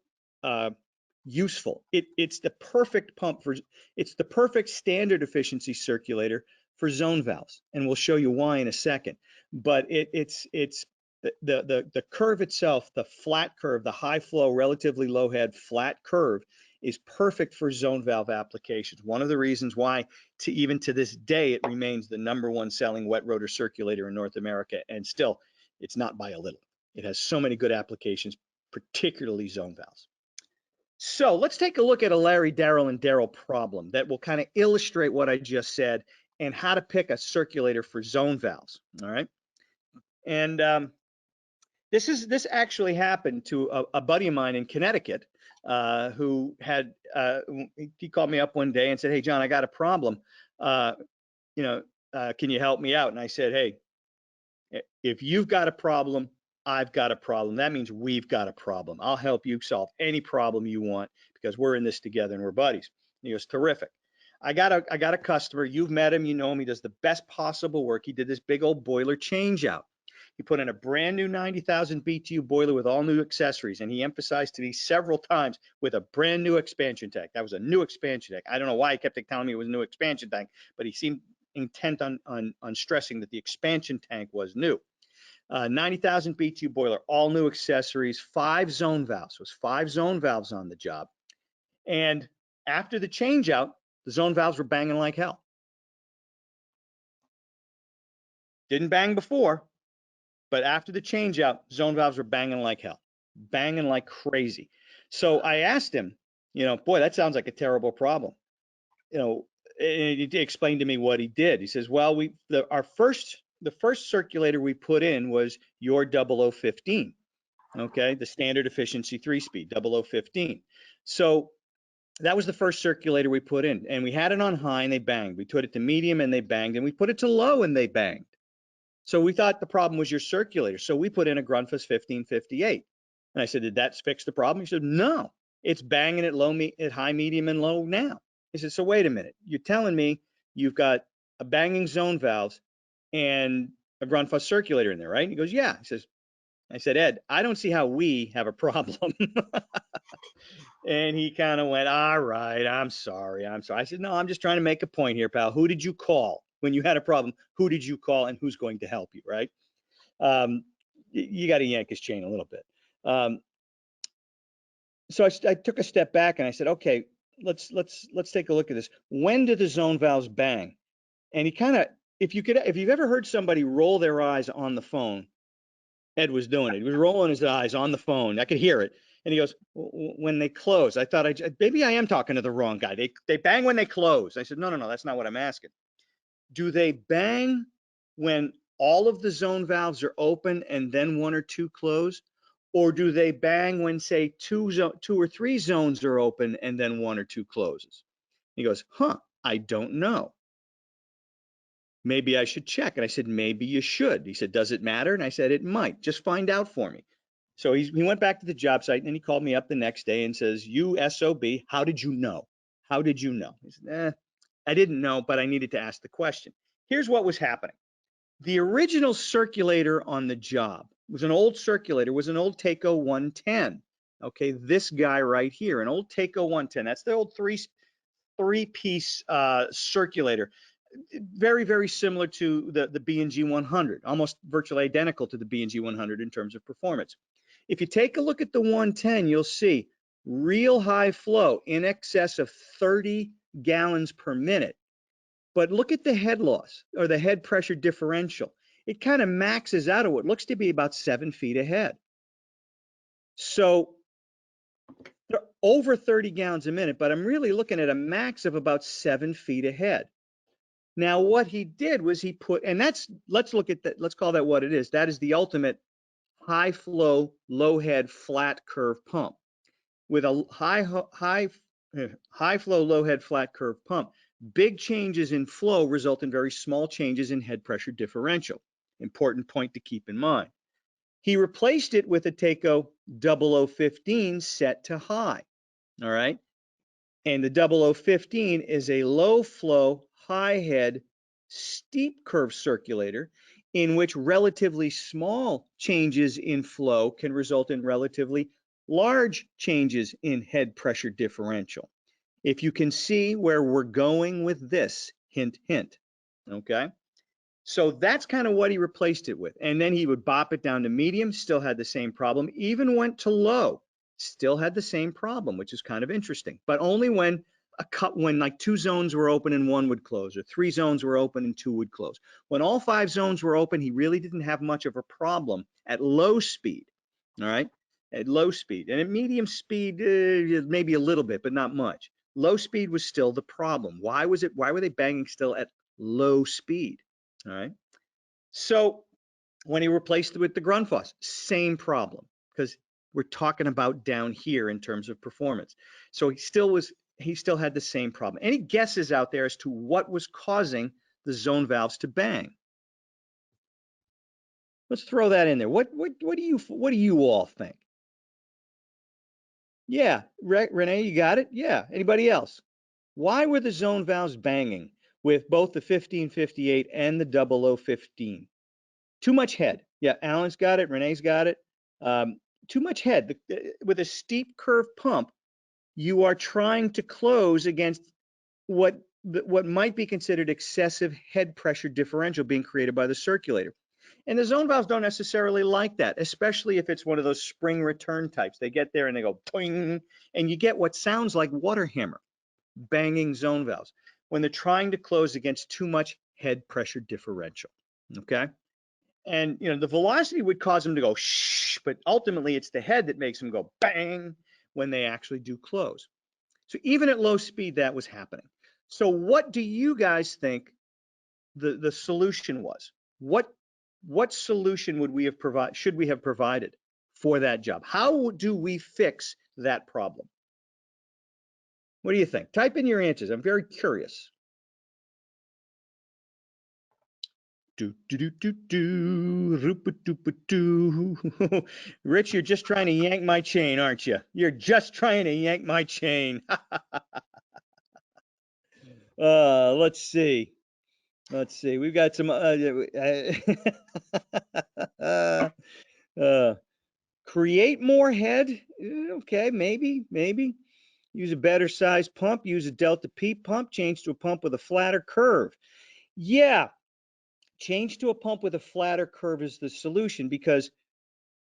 useful. It's the perfect pump it's the perfect standard efficiency circulator for zone valves, and we'll show you why in a second. But it's the curve itself, the flat curve, the high flow, relatively low head, flat curve is perfect for zone valve applications. One of the reasons why, even to this day, it remains the #1 selling wet rotor circulator in North America, and still, it's not by a little. It has so many good applications, particularly zone valves. So let's take a look at a Larry, Darrell, and Darrell problem that will kind of illustrate what I just said and how to pick a circulator for zone valves. All right, and this actually happened to a buddy of mine in Connecticut who had he called me up one day and said, "Hey John, I got a problem. Can you help me out?" And I said, "Hey, if you've got a problem, I've got a problem. That means we've got a problem. I'll help you solve any problem you want because we're in this together and we're buddies." And he goes, "Terrific. I got a customer. You've met him. You know him. He does the best possible work. He did this big old boiler change out. He put in a brand new 90,000 BTU boiler with all new accessories, and he emphasized to me several times with a brand new expansion tank. That was a new expansion tank. I don't know why he kept telling me it was a new expansion tank, but he seemed intent on stressing that the expansion tank was new. 90,000 BTU boiler, all new accessories, 5 zone valves. It was 5 zone valves on the job. And after the change out, the zone valves were banging like hell. Didn't bang before, but after the change out, zone valves were banging like hell, banging like crazy. So I asked him, boy, that sounds like a terrible problem. And he explained to me what he did. He says, well, the first circulator we put in was your 0015, okay, the standard efficiency 3-speed 0015. So that was the first circulator we put in, and we had it on high and they banged. We put it to medium and they banged, and we put it to low and they banged. So we thought the problem was your circulator. So we put in a Grundfos 1558. And I said, did that fix the problem? He said, no, it's banging at high, medium, and low now. He said, so wait a minute. You're telling me you've got a banging zone valves and a Grundfos circulator in there, right? And he goes, yeah. I said, Ed, I don't see how we have a problem. And he kind of went, all right, I'm sorry. I said, no, I'm just trying to make a point here, pal. Who did you call when you had a problem? Who did you call and who's going to help you, right? You got to yank his chain a little bit. So I took a step back and I said, okay, let's take a look at this. When do the zone valves bang? And he kind of, if you've ever heard somebody roll their eyes on the phone, Ed was doing it. He was rolling his eyes on the phone. I could hear it. And he goes, when they close. I thought, maybe I am talking to the wrong guy. They bang when they close. I said, no, that's not what I'm asking. Do they bang when all of the zone valves are open and then 1 or 2 close? Or do they bang when, say, 2 or 3 zones are open and then 1 or 2 closes? He goes, I don't know. Maybe I should check. And I said, maybe you should. He said, does it matter? And I said, it might. Just find out for me. So he went back to the job site and then he called me up the next day and says, you SOB, how did you know? How did you know? I said, I didn't know, but I needed to ask the question. Here's what was happening. The original circulator on the job was an old circulator, was an old Takeo 110. Okay, this guy right here, an old Takeo 110. That's the old three-piece circulator. Very, very similar to the B&G 100, almost virtually identical to the B&G 100 in terms of performance. If you take a look at the 110, you'll see real high flow in excess of 30 gallons per minute. But look at the head loss or the head pressure differential. It kind of maxes out at what looks to be about 7 feet ahead. So they're over 30 gallons a minute, but I'm really looking at a max of about 7 feet ahead. Now, what he did was he put, and let's look at that. Let's call that what it is. That is the ultimate high flow, low head, flat curve pump. With a high flow, low head, flat curve pump, big changes in flow result in very small changes in head pressure differential. Important point to keep in mind. He replaced it with a Taco 0015 set to high. All right. And the 0015 is a low flow, high head, steep curve circulator in which relatively small changes in flow can result in relatively large changes in head pressure differential. If you can see where we're going with this, hint, hint, okay? So that's kind of what he replaced it with. And then he would bop it down to medium, still had the same problem, even went to low, still had the same problem, which is kind of interesting, but only when like 2 zones were open and 1 would close, or 3 zones were open and 2 would close. When all 5 zones were open, he really didn't have much of a problem at low speed, all right? At low speed. And at medium speed, maybe a little bit, but not much. Low speed was still the problem. Why were they banging still at low speed? All right. So when he replaced it with the Grundfos, same problem, because we're talking about down here in terms of performance. So he still had the same problem. Any guesses out there as to what was causing the zone valves to bang? Let's throw that in there. What do you all think? Yeah, Renee, you got it? Yeah. Anybody else? Why were the zone valves banging with both the 1558 and the 0015? Too much head. Yeah, Alan's got it. Renee's got it. Too much head. With a steep curve pump, you are trying to close against what might be considered excessive head pressure differential being created by the circulator. And the zone valves don't necessarily like that, especially if it's one of those spring return types. They get there and they go boing, and you get what sounds like water hammer banging zone valves when they're trying to close against too much head pressure differential. Okay. And the velocity would cause them to go shh, but ultimately it's the head that makes them go bang when they actually do close. So even at low speed, that was happening. So what do you guys think the solution was? What solution should we have provided for that job? How do we fix that problem? What do you think? Type in your answers. I'm very curious. Rich, you're just trying to yank my chain, aren't you? You're just trying to yank my chain. Let's see. We've got some create more head. Okay, maybe. Use a better size pump. Use a Delta P pump. Change to a pump with a flatter curve. Yeah. Change to a pump with a flatter curve is the solution, because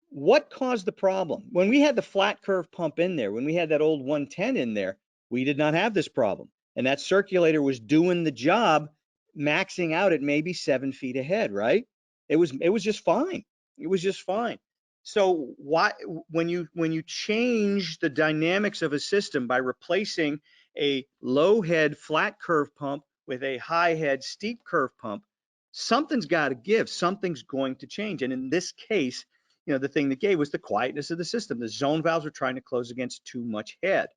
what caused the problem? When we had the flat curve pump in there, when we had that old 110 in there, we did not have this problem. And that circulator was doing the job, maxing out at maybe 7 feet ahead, right? It was just fine. It was just fine. So why, when you change the dynamics of a system by replacing a low head flat curve pump with a high head steep curve pump, something's got to give, something's going to change. And in this case, the thing that gave was the quietness of the system. The zone valves were trying to close against too much head.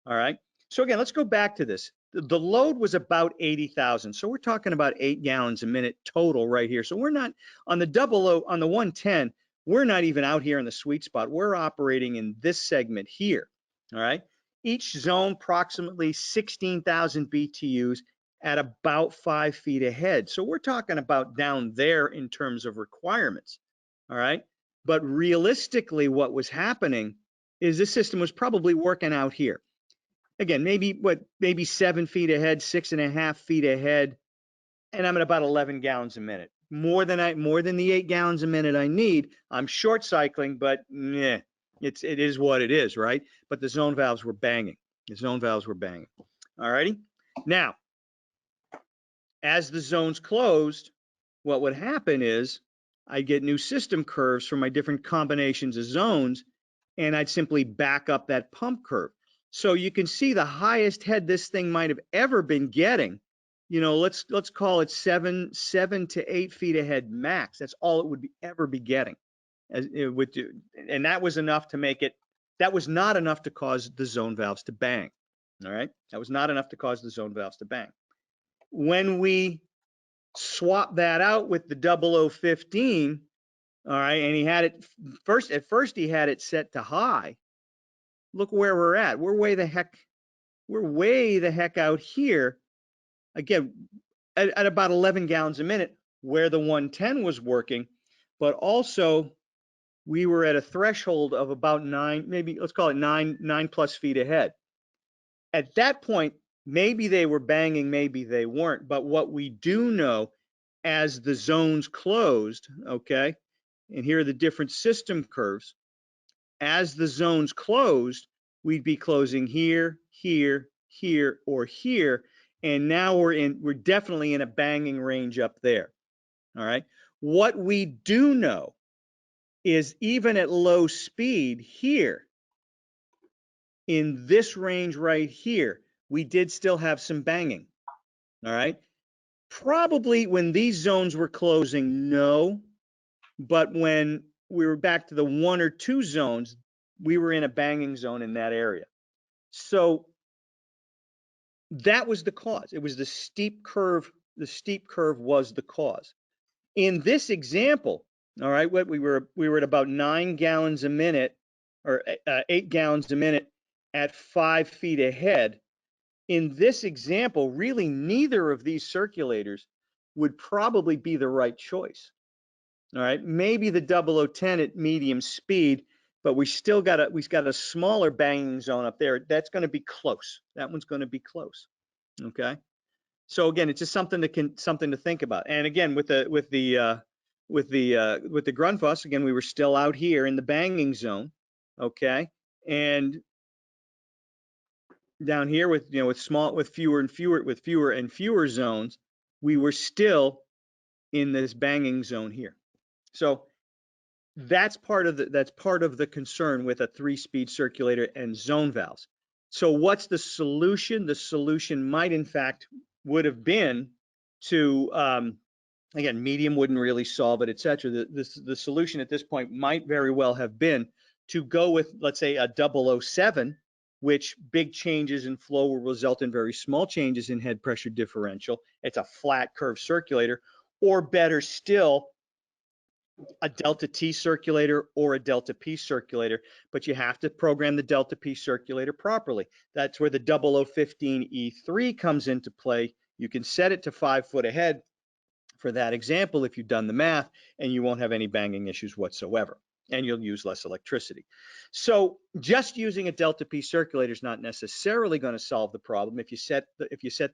All right. So again, let's go back to this. The load was about 80,000. So we're talking about 8 gallons a minute total right here. So we're not on the on the 110, we're not even out here in the sweet spot. We're operating in this segment here. All right. Each zone approximately 16,000 BTUs at about 5 feet ahead. So we're talking about down there in terms of requirements. All right. But realistically, what was happening is this system was probably working out here. Again, maybe 7 feet ahead, 6.5 feet ahead, and I'm at about 11 gallons a minute. More than the 8 gallons a minute I need. I'm short cycling, but It is what it is, right? But the zone valves were banging. The zone valves were banging. All righty. Now, as the zones closed, what would happen is I'd get new system curves for my different combinations of zones, and I'd simply back up that pump curve. So you can see the highest head this thing might have ever been getting, you know, let's call it 7 to 8 feet ahead max. That's all it would ever be getting. And that was enough to make it, that was not enough to cause the zone valves to bang. All right. That was not enough to cause the zone valves to bang. When we swap that out with the 0015, all right, and he had it at first he had it set to high. Look where we're at. We're way the heck out here. Again, at about 11 gallons a minute, where the 110 was working, but also we were at a threshold of about 9, maybe let's call it 9 plus feet ahead. At that point, maybe they were banging, maybe they weren't. But what we do know, as the zones closed, okay, and here are the different system curves. As the zones closed, we'd be closing here, here, here, or here. And now we're definitely in a banging range up there. All right. What we do know is even at low speed here, in this range right here, we did still have some banging. All right. Probably when these zones were closing, no. But when we were back to the 1 or 2 zones, we were in a banging zone in that area. So that was the cause. It was the steep curve. The steep curve was the cause. In this example, all right, what we were at about 9 gallons a minute, or 8 gallons a minute at 5 feet ahead. In this example, really neither of these circulators would probably be the right choice. All right, maybe the 0010 at medium speed, but we've got a smaller banging zone up there. That's going to be close. That one's going to be close. Okay. So again, it's just something to think about. And again, with the Grundfos, again, we were still out here in the banging zone. Okay. And down here with fewer and fewer zones, we were still in this banging zone here. So that's part of the concern with a 3-speed circulator and zone valves. So what's the solution? The solution might in fact would have been to again, medium wouldn't really solve it, etc. The solution at this point might very well have been to go with, let's say, a 007, which big changes in flow will result in very small changes in head pressure differential. It's a flat curve circulator, or better still, a delta T circulator or a delta P circulator, but you have to program the delta P circulator properly. That's where the 0015 E3 comes into play. You can set it to 5 foot ahead for that example if you've done the math, and you won't have any banging issues whatsoever, and you'll use less electricity. So just using a delta P circulator is not necessarily going to solve the problem. If you set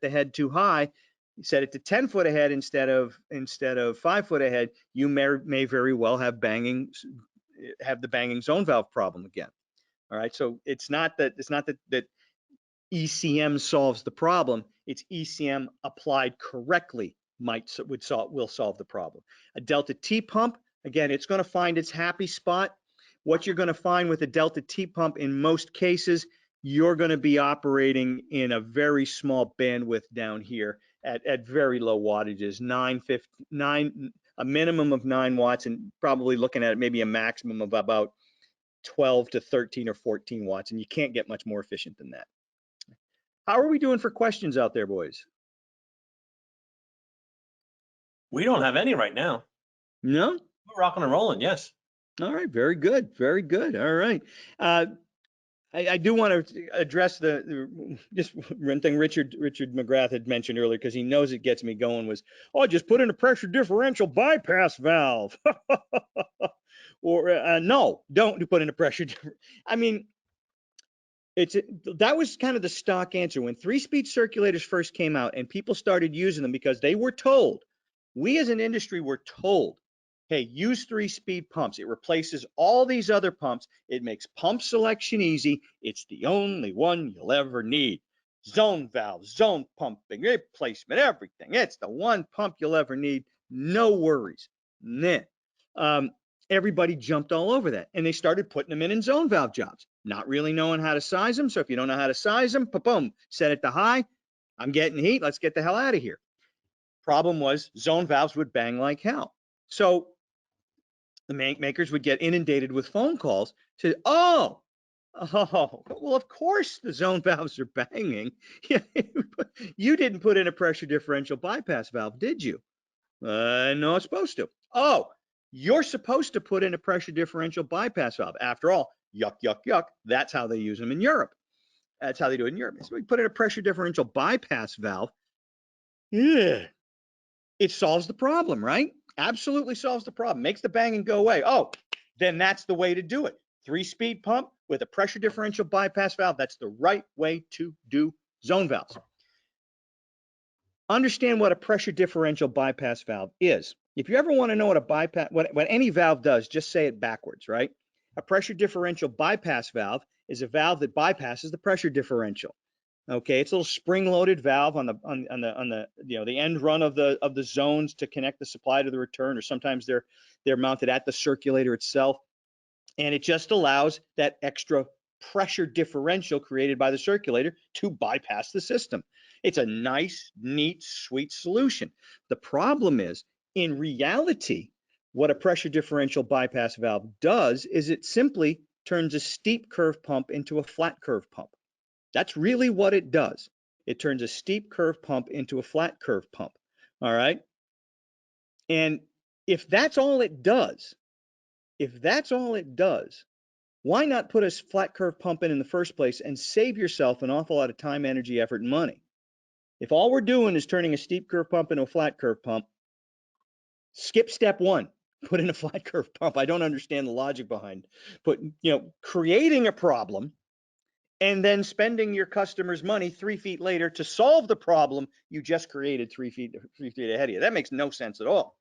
the head too high, you set it to 10 foot ahead instead of 5 foot ahead, you may very well have the banging zone valve problem again. All right, so it's not that ECM solves the problem. It's ECM applied correctly will solve the problem. A delta T pump, again, it's going to find its happy spot. What you're going to find with a delta T pump in most cases, you're going to be operating in a very small bandwidth down here at very low wattages, a minimum of 9 watts, and probably looking at it maybe a maximum of about 12 to 13 or 14 watts, and you can't get much more efficient than that. How are we doing for questions out there, boys? We don't have any right now. No? We're rocking and rolling, yes. All right, very good, very good. All right. I do want to address just one thing Richard McGrath had mentioned earlier, because he knows it gets me going, was, oh, just put in a pressure differential bypass valve. Or no, don't put in a pressure. I mean, that was kind of the stock answer when 3-speed circulators first came out and people started using them, because they were told, we as an industry were told, hey, use 3-speed pumps. It replaces all these other pumps. It makes pump selection easy. It's the only one you'll ever need. Zone valves, zone pumping, replacement, everything. It's the one pump you'll ever need. No worries. Nah. Everybody jumped all over that, and they started putting them in zone valve jobs, not really knowing how to size them. So if you don't know how to size them, boom, set it to high. I'm getting heat. Let's get the hell out of here. Problem was zone valves would bang like hell. So the makers would get inundated with phone calls to, oh, well, of course the zone valves are banging. You didn't put in a pressure differential bypass valve, did you? No, it's supposed to. Oh, you're supposed to put in a pressure differential bypass valve. After all, yuck, yuck, yuck. That's how they use them in Europe. That's how they do it in Europe. So we put in a pressure differential bypass valve. Yeah, it solves the problem, right? Absolutely solves the problem. Makes the banging go away. Oh, then that's the way to do it. 3-speed pump with a pressure differential bypass valve. That's the right way to do zone valves. Understand what a pressure differential bypass valve is. If you ever want to know what a bypass, what any valve does, just say it backwards, right? A pressure differential bypass valve is a valve that bypasses the pressure differential. Okay, it's a little spring-loaded valve on the end run of the zones to connect the supply to the return, or sometimes they're mounted at the circulator itself, and it just allows that extra pressure differential created by the circulator to bypass the system. It's a nice, neat, sweet solution. The problem is, in reality, what a pressure differential bypass valve does is it simply turns a steep curve pump into a flat curve pump. That's really what it does. It turns a steep curve pump into a flat curve pump. All right. And if that's all it does, why not put a flat curve pump in the first place and save yourself an awful lot of time, energy, effort, and money? If all we're doing is turning a steep curve pump into a flat curve pump, skip step one, put in a flat curve pump. I don't understand the logic behind creating a problem and then spending your customer's money 3 feet later to solve the problem you just created 3 feet ahead of you. That makes no sense at all.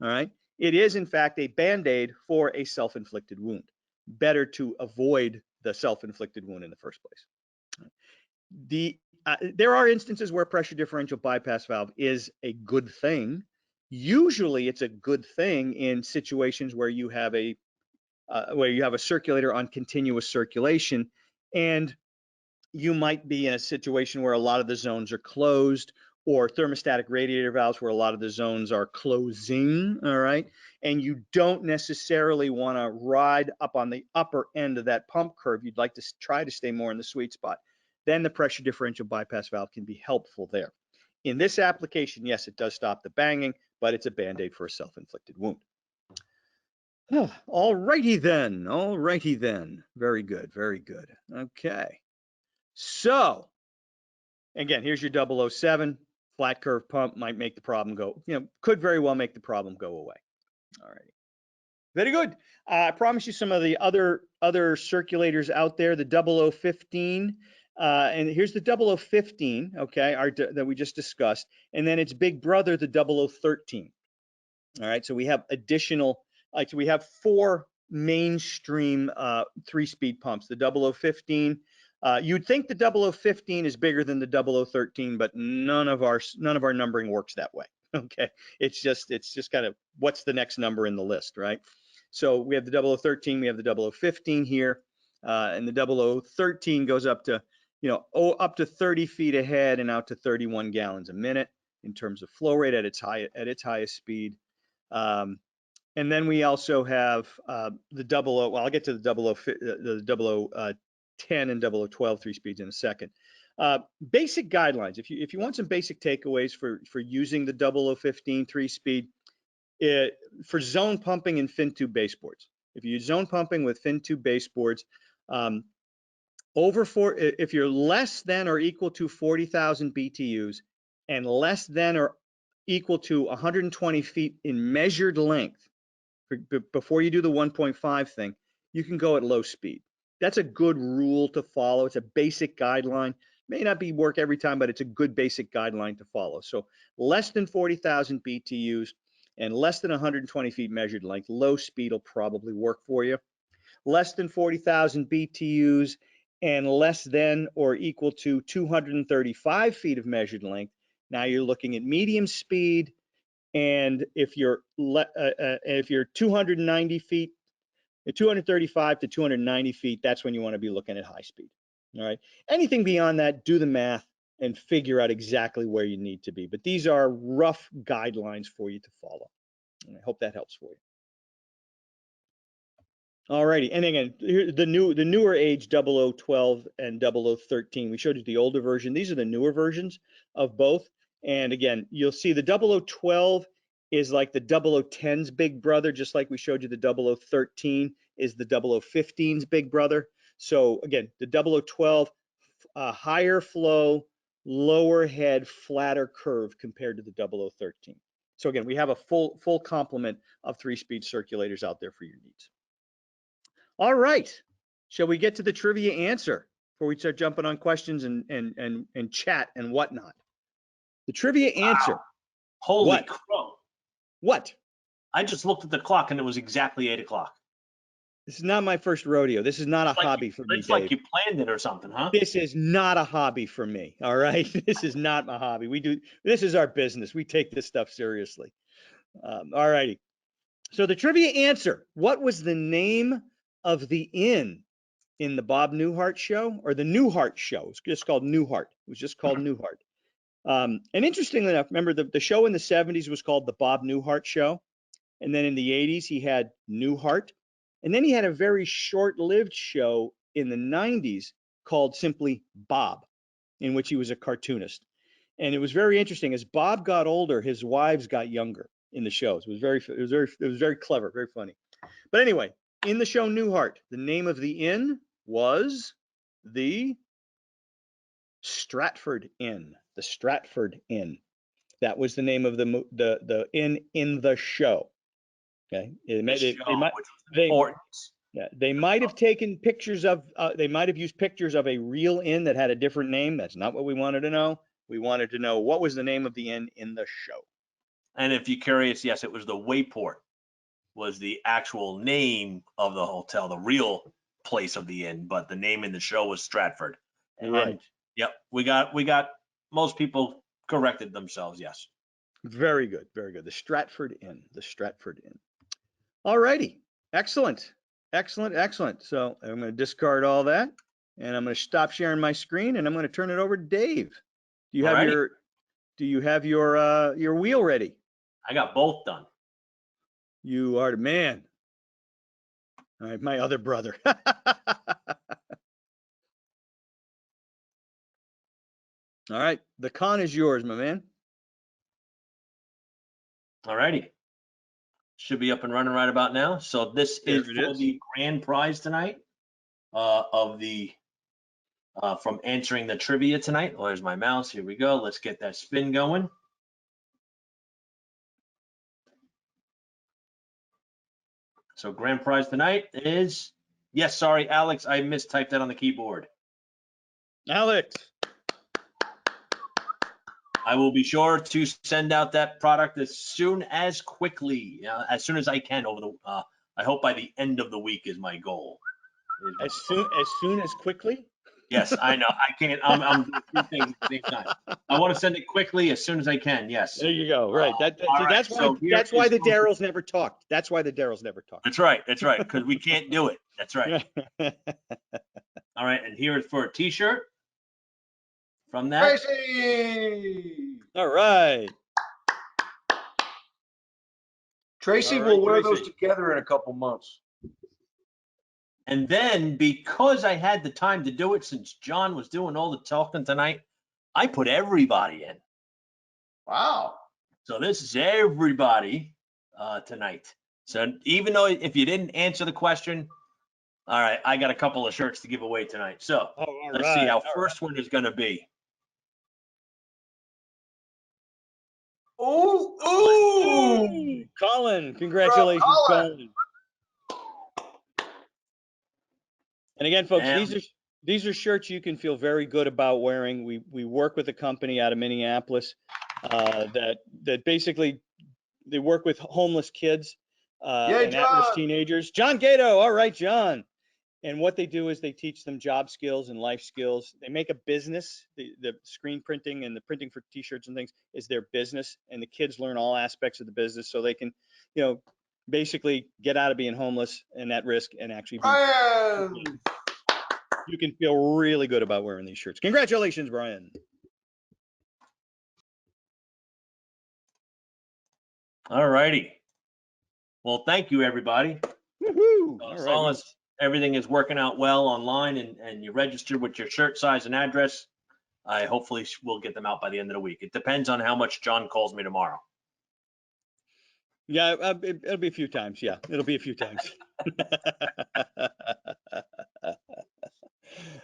All right. It is, in fact, a Band-Aid for a self-inflicted wound. Better to avoid the self-inflicted wound in the first place. There are instances where pressure differential bypass valve is a good thing. Usually it's a good thing in situations where you have a circulator on continuous circulation, and you might be in a situation where a lot of the zones are closed, or thermostatic radiator valves where a lot of the zones are closing, all right? And you don't necessarily want to ride up on the upper end of that pump curve. You'd like to try to stay more in the sweet spot. Then the pressure differential bypass valve can be helpful there. In this application, yes, it does stop the banging, but it's a Band-Aid for a self-inflicted wound. All righty then. Very good, very good. Okay. So, again, here's your 007. Flat curve pump might make the problem go, could very well make the problem go away. All right. Very good. I promise you some of the other circulators out there, the 0015, and here's the 0015, okay, that we just discussed, and then its big brother, the 0013. All right, so we have additional, so we have 4 mainstream 3-speed pumps, the 0015. You'd think the 0015 is bigger than the 0013, but none of our numbering works that way. Okay, it's just kind of what's the next number in the list, right? So we have the 0013, we have the 0015 here, and the 0013 goes up to up to 30 feet ahead and out to 31 gallons a minute in terms of flow rate at its highest speed. And then we also have the 00. Well, I'll get to the 0010 and 0012 3 speeds in a second. Basic guidelines. If you want some basic takeaways for using the 0015 3 speed for zone pumping and fin tube baseboards. If you use zone pumping with fin tube baseboards, if you're less than or equal to 40,000 BTUs and less than or equal to 120 feet in measured length, before you do the 1.5 thing, you can go at low speed. That's a good rule to follow. It's a basic guideline. May not work every time, but it's a good basic guideline to follow. So less than 40,000 BTUs. and less than 120 feet measured length, low speed will probably work for you. Less than 40,000 BTUs and less than or equal to 235 feet of measured length. Now you're looking at medium speed, and if you're 290 feet, 235 to 290 feet, that's when you want to be looking at high speed. All right. Anything beyond that, do the math and figure out exactly where you need to be. But these are rough guidelines for you to follow. And I hope that helps for you. All righty. And again, here, the newer age 0012 and 0013. We showed you the older version. These are the newer versions of both. And again, you'll see the 0012 is like the 0010's big brother, just like we showed you the 0013 is the 0015's big brother. So again, the 0012, higher flow, lower head, flatter curve compared to the 0013. So again, we have a full complement of 3-speed circulators out there for your needs. All right, shall we get to the trivia answer before we start jumping on questions and chat and whatnot? The trivia answer. Holy What? crow. What? I just looked at the clock and it was exactly 8 o'clock. This is not my first rodeo. This is not a hobby for me, It's like Dave. you planned it or something, huh? This is not a hobby for me, all right? This is not my hobby. This is our business. We take this stuff seriously. All righty. So the trivia answer, what was the name of the inn in the Bob Newhart show, or the Newhart show? It's just called Newhart. It was just called Newhart. And interestingly enough, remember the show in the 70s was called the Bob Newhart Show. And then in the 80s, he had Newhart. And then he had a very short-lived show in the 90s called simply Bob, in which he was a cartoonist. And it was very interesting. As Bob got older, his wives got younger in the shows. It was very clever, very funny. But anyway, in the show Newhart, the name of the inn was the Stratford Inn. The Stratford Inn. That was the name of the inn in the show. Okay. They might have taken pictures of. They might have used pictures of a real inn that had a different name. That's not what we wanted to know. We wanted to know what was the name of the inn in the show. And if you're curious, yes, it was the Wayport was the actual name of the hotel, the real place of the inn, but the name in the show was Stratford. Right. And, yep, we got most people corrected themselves. Yes. Very good, very good. The Stratford Inn, the Stratford Inn. All righty, excellent, excellent, excellent. So I'm going to discard all that, and I'm going to stop sharing my screen, and I'm going to turn it over to Dave. Do you have your wheel ready? I got both done. You are the man. All right, my other brother. All right, the con is yours, my man. All righty. Should be up and running right about now. So this is for the grand prize tonight of the from answering the trivia tonight. Well, there's my mouse. Here we go. Let's get that spin going. So grand prize tonight is, yes, sorry, Alex, I mistyped that on the keyboard. Alex. I will be sure to send out that product as soon as I can over the, I hope by the end of the week is my goal. As soon as quickly? Yes, I know. I can't, I'm doing two things at the same time. I want to send it quickly as soon as I can. Yes. There you go. Right. That's why the Darryls never talked. That's why the Darryls never talked. That's right. That's right. Because we can't do it. That's right. All right. And here is for a t-shirt from that. Tracy! All right. Tracy will wear those together in a couple months. And then because I had the time to do it, since John was doing all the talking tonight, I put everybody in. Wow. So this is everybody tonight. So even though if you didn't answer the question, all right, I got a couple of shirts to give away tonight. So let's see how first one is going to be. Ooh. Colin, congratulations, Colin. And again, folks, these are shirts you can feel very good about wearing. We work with a company out of Minneapolis that basically they work with homeless kids Yeah, and at-risk John. teenagers. John Gato, all right, John. And what they do is they teach them job skills and life skills. They make a business. The screen printing and the printing for T-shirts and things is their business, and the kids learn all aspects of the business so they can, basically get out of being homeless and at risk and actually be. Brian. You can feel really good about wearing these shirts. Congratulations, Brian. All righty. Well, thank you, everybody. Woohoo! All As right. long as everything is working out well online and you register with your shirt size and address, I hopefully will get them out by the end of the week. It depends on how much John calls me tomorrow. Yeah, it'll be a few times. Yeah, it'll be a few times.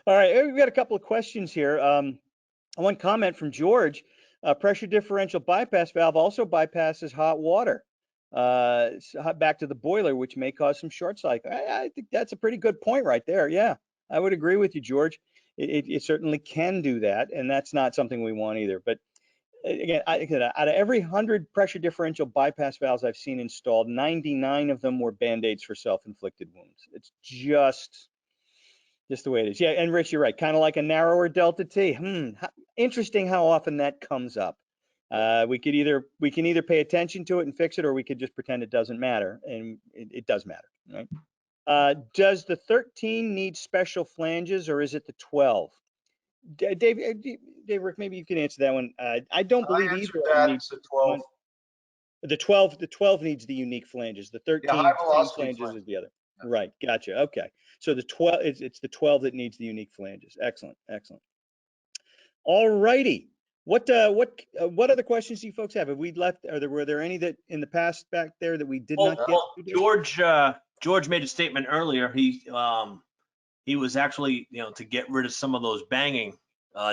All right, we've got a couple of questions here. One comment from George: pressure differential bypass valve also bypasses hot water back to the boiler, which may cause some short cycle. I think that's a pretty good point right there. Yeah, I would agree with you, George. It certainly can do that, and that's not something we want either. But again, out of every 100 pressure differential bypass valves I've seen installed, 99 of them were Band-Aids for self-inflicted wounds. It's just the way it is. Yeah, and Rich, you're right. Kind of like a narrower delta T. Interesting how often that comes up. We can either pay attention to it and fix it, or we could just pretend it doesn't matter, and it does matter, right? Does the 13 need special flanges, or is it the 12? Dave, Rick, maybe you can answer that one. I don't believe either of them needs It's the 12. the 12 needs the unique flanges. The 13 high velocity flanges flange. is the other. Right, gotcha. Okay, so the 12 it's the 12 that needs the unique flanges. Excellent. All righty. What other questions do you folks have? Have we left? Were there any that in the past back there that we did not get to? George made a statement earlier. He was actually, to get rid of some of those banging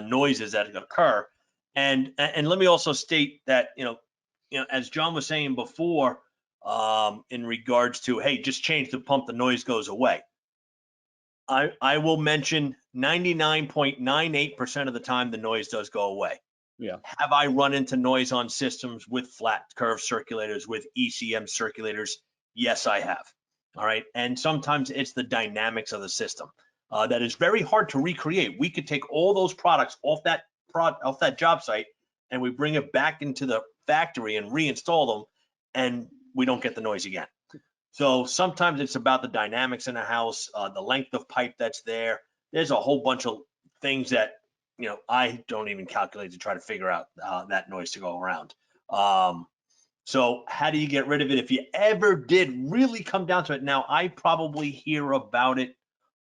noises that occur. And let me also state that, as John was saying before, in regards to, hey, just change the pump, the noise goes away. I will mention 99.98% of the time the noise does go away. Yeah. Have I run into noise on systems with flat curve circulators, with ECM circulators? Yes, I have. All right. And sometimes it's the dynamics of the system that is very hard to recreate. We could take all those products off that job site, and we bring it back into the factory and reinstall them, and we don't get the noise again. So sometimes it's about the dynamics in the house, the length of pipe that's there. There's a whole bunch of things that, I don't even calculate to try to figure out that noise to go around. So how do you get rid of it if you ever did really come down to it? Now, I probably hear about it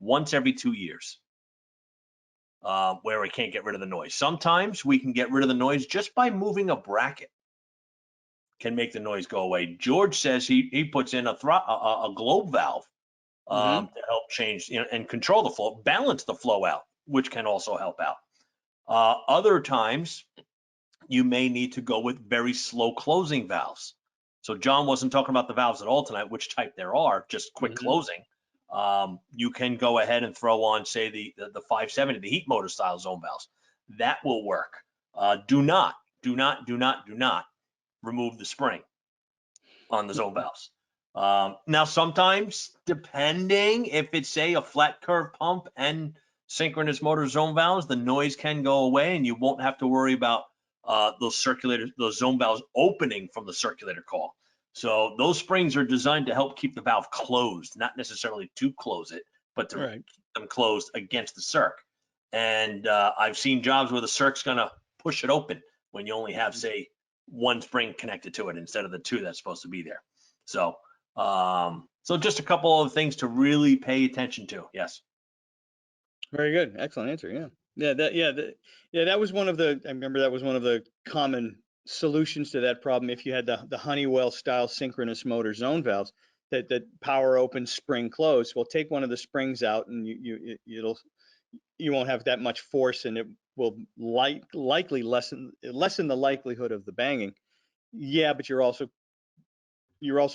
once every 2 years where we can't get rid of the noise. Sometimes we can get rid of the noise just by moving a bracket. Can make the noise go away. George says he puts in a globe valve to help change and control the flow, balance the flow out, which can also help out. Other times, you may need to go with very slow closing valves. So John wasn't talking about the valves at all tonight, which type there are, just quick closing. You can go ahead and throw on, say, the 570, the heat motor style zone valves. That will work. Do not remove the spring on the zone valves. Now, sometimes, depending if it's, say, a flat curve pump and synchronous motor zone valves, the noise can go away, and you won't have to worry about those zone valves opening from the circulator call. So those springs are designed to help keep the valve closed, not necessarily to close it, but to keep them closed against the circ. And I've seen jobs where the circ's gonna push it open when you only have, say, one spring connected to it instead of the two that's supposed to be there. So, so just a couple of things to really pay attention to. Yes. Very good. Excellent answer. Yeah. That was one of the, I remember that was one of the common solutions to that problem. If you had the Honeywell style synchronous motor zone valves that power open, spring close, well, take one of the springs out and you won't have that much force, and it will likely lessen the likelihood of the banging. Yeah, but you're also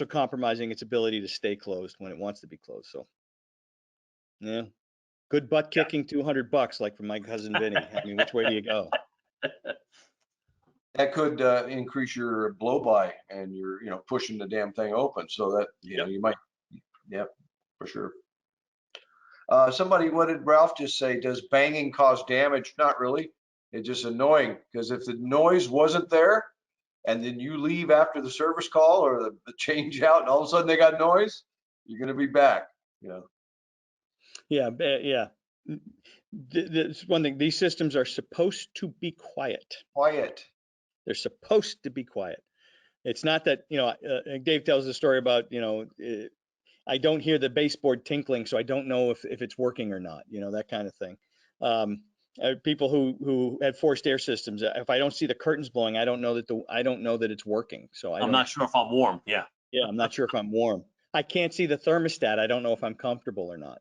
compromising its ability to stay closed when it wants to be closed. So yeah, good butt kicking, $200, like from my cousin Vinny. I mean, which way do you go? That could increase your blow by and you're, pushing the damn thing open. So that, you might, yep, for sure. What did Ralph just say? Does banging cause damage? Not really. It's just annoying because if the noise wasn't there and then you leave after the service call or the change out and all of a sudden they got noise, you're going to be back, Yeah, yeah. That's one thing. These systems are supposed to be quiet. Quiet. They're supposed to be quiet. It's not that, Dave tells the story about, I don't hear the baseboard tinkling, so I don't know if it's working or not, that kind of thing. People who had forced air systems, if I don't see the curtains blowing, I don't know that it's working. So I'm not sure if I'm warm. Yeah. Yeah, I'm not sure if I'm warm. I can't see the thermostat. I don't know if I'm comfortable or not,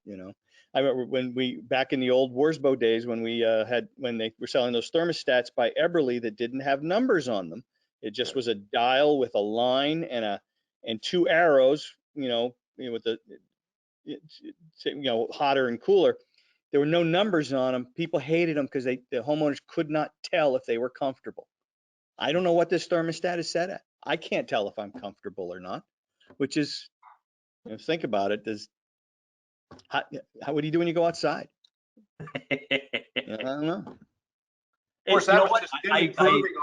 I remember when back in the old Worsbo days when when they were selling those thermostats by Eberly that didn't have numbers on them. It just was a dial with a line and two arrows, with the hotter and cooler. There were no numbers on them. People hated them because the homeowners could not tell if they were comfortable. I don't know what this thermostat is set at. I can't tell if I'm comfortable or not, which is, think about it. What do you do when you go outside? I don't know. Of course, that was just improving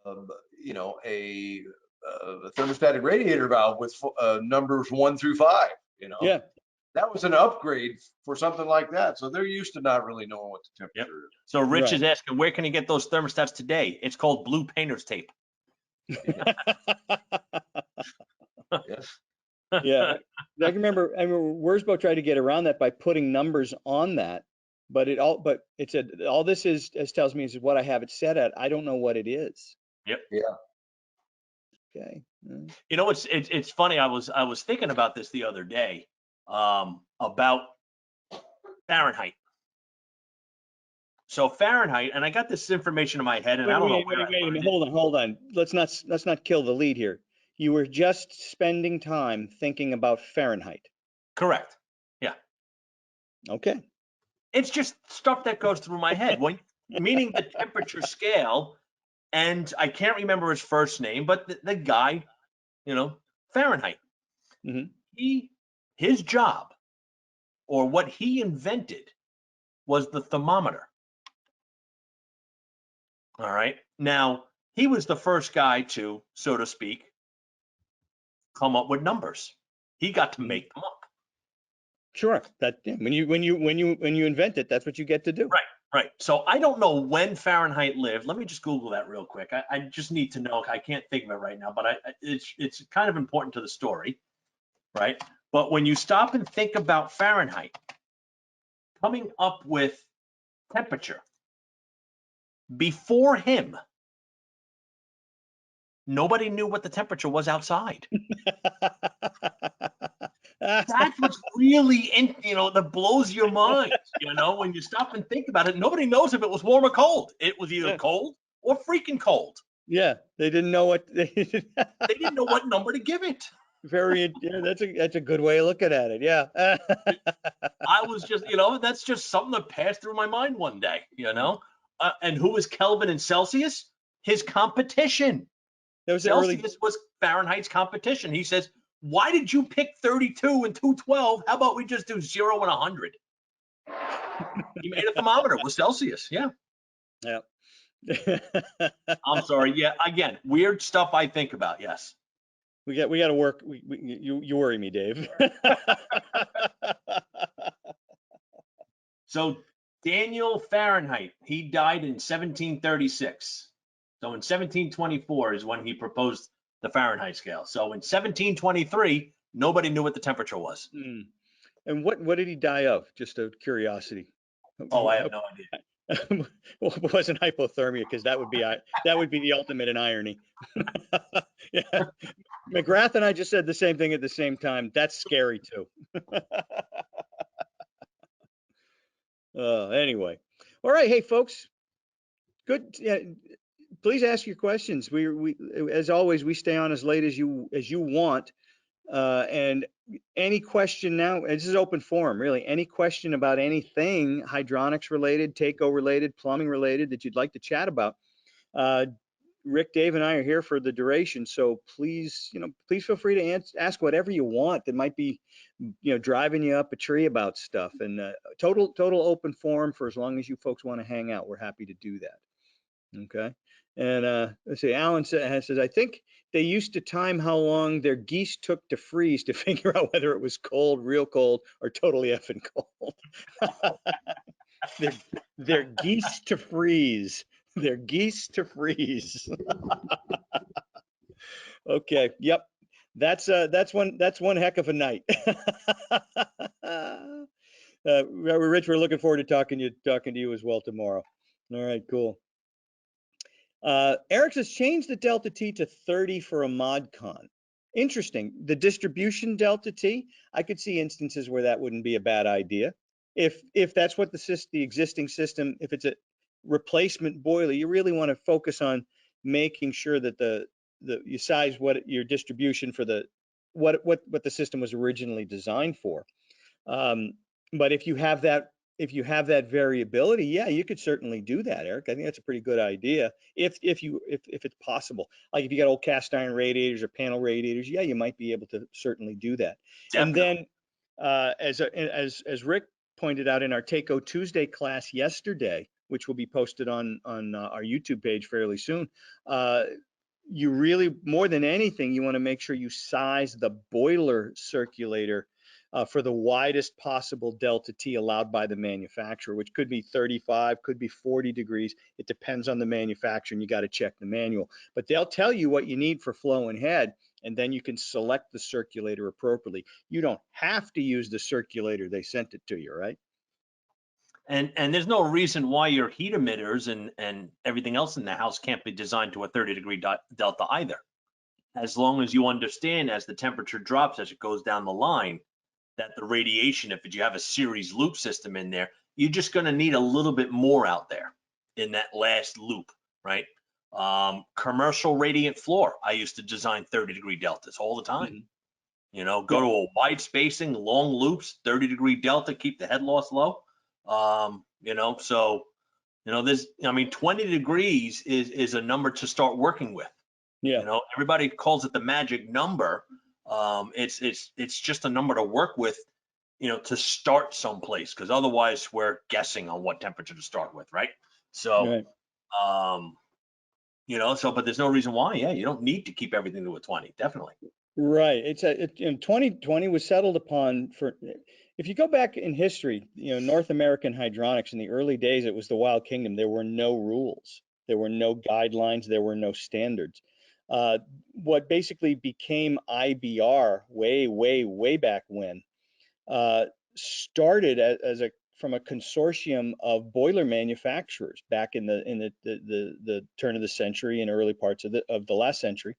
on a thermostatic radiator valve with numbers 1 through 5. Yeah. That was an upgrade for something like that. So they're used to not really knowing what the temperature is. So Rich is asking, where can you get those thermostats today? It's called blue painter's tape. Yes. Yeah. I remember Worsbo tried to get around that by putting numbers on that, but all this tells me is what I have it set at. I don't know what it is. Yep. Yeah. Okay. It's funny. I was thinking about this the other day, about Fahrenheit. So Fahrenheit, and I got this information in my head, and I don't know where I learned it. Hold on. Let's not kill the lead here. You were just spending time thinking about Fahrenheit. Correct. Yeah. Okay. It's just stuff that goes through my head. Meaning the temperature scale, and I can't remember his first name, but the guy, Fahrenheit. Mm-hmm. His job, or what he invented, was the thermometer. All right. Now, he was the first guy to, so to speak, come up with numbers. He got to make them up. Sure. When you invent it, that's what you get to do. Right. So I don't know when Fahrenheit lived. Let me just Google that real quick. I just need to know. I can't think of it right now, but it's kind of important to the story, right? But when you stop and think about Fahrenheit, coming up with temperature, before him, nobody knew what the temperature was outside. That's what's really, that blows your mind, when you stop and think about it. Nobody knows if it was warm or cold. It was either cold or freaking cold. Yeah, they didn't know what they didn't know what number to give it. That's a good way of looking at it. Yeah. I was just, that's just something that passed through my mind one day, and who was Kelvin and Celsius? His competition. Celsius was Fahrenheit's competition. He says, why did you pick 32 and 212? How about we just do 0 and 100? He made a thermometer with Celsius. Yeah. Yeah. I'm sorry. Yeah. Again, weird stuff I think about. Yes. We got to work. You worry me, Dave. So Daniel Fahrenheit, he died in 1736. So in 1724 is when he proposed the Fahrenheit scale. So in 1723, nobody knew what the temperature was. And what did he die of? Just out of curiosity. Oh, I have no idea. Well, it wasn't hypothermia, because that would be the ultimate in irony. Yeah. McGrath and I just said the same thing at the same time. That's scary too. Anyway, all right, hey folks, good. Yeah, please ask your questions. We as always, we stay on as late as you want. And any question now, this is open forum, really. Any question about anything hydronics related, TACO related, plumbing related that you'd like to chat about, Rick, Dave, and I are here for the duration. So please, please feel free to ask whatever you want that might be, driving you up a tree about stuff. And total open forum for as long as you folks want to hang out. We're happy to do that. Okay. And let's see, Alan says, I think they used to time how long their geese took to freeze to figure out whether it was cold, real cold, or totally effing cold. They're geese to freeze. They're geese to freeze. Okay. Yep. That's one heck of a night. Rich, we're looking forward to talking to you as well tomorrow. All right. Cool. Eric says change the delta T to 30 for a mod con. Interesting. The distribution delta T, I could see instances where that wouldn't be a bad idea. If that's what the existing system, if it's a replacement boiler, you really want to focus on making sure that you size what your distribution for what the system was originally designed for. But if you have that variability, yeah, you could certainly do that, Eric. I think that's a pretty good idea if it's possible. Like if you got old cast iron radiators or panel radiators, yeah, you might be able to certainly do that. Definitely. And then as Rick pointed out in our TACO Tuesday class yesterday, which will be posted on our YouTube page fairly soon, you really, more than anything, you want to make sure you size the boiler circulator for the widest possible delta T allowed by the manufacturer, which could be 35, could be 40 degrees. It depends on the manufacturer, and you got to check the manual. But they'll tell you what you need for flow and head, and then you can select the circulator appropriately. You don't have to use the circulator they sent it to you, right? And there's no reason why your heat emitters and everything else in the house can't be designed to a 30-degree delta either. As long as you understand as the temperature drops, as it goes down the line, that the radiation, if you have a series loop system in there, you're just going to need a little bit more out there in that last loop, right? Commercial radiant floor, I used to design 30-degree deltas all the time. Mm-hmm. Go to a wide spacing, long loops, 30-degree delta, keep the head loss low. So there's, 20 degrees is a number to start working with. Yeah. Everybody calls it the magic number. It's just a number to work with, to start someplace, because otherwise we're guessing on what temperature to start with, right? So, right. But there's no reason why. Yeah, you don't need to keep everything to a 20, definitely. Right. 2020 was settled upon for. If you go back in history, North American hydronics in the early days, it was the Wild Kingdom. There were no rules. There were no guidelines. There were no standards. What basically became IBR way back when started from a consortium of boiler manufacturers back in the turn of the century and early parts of the last century,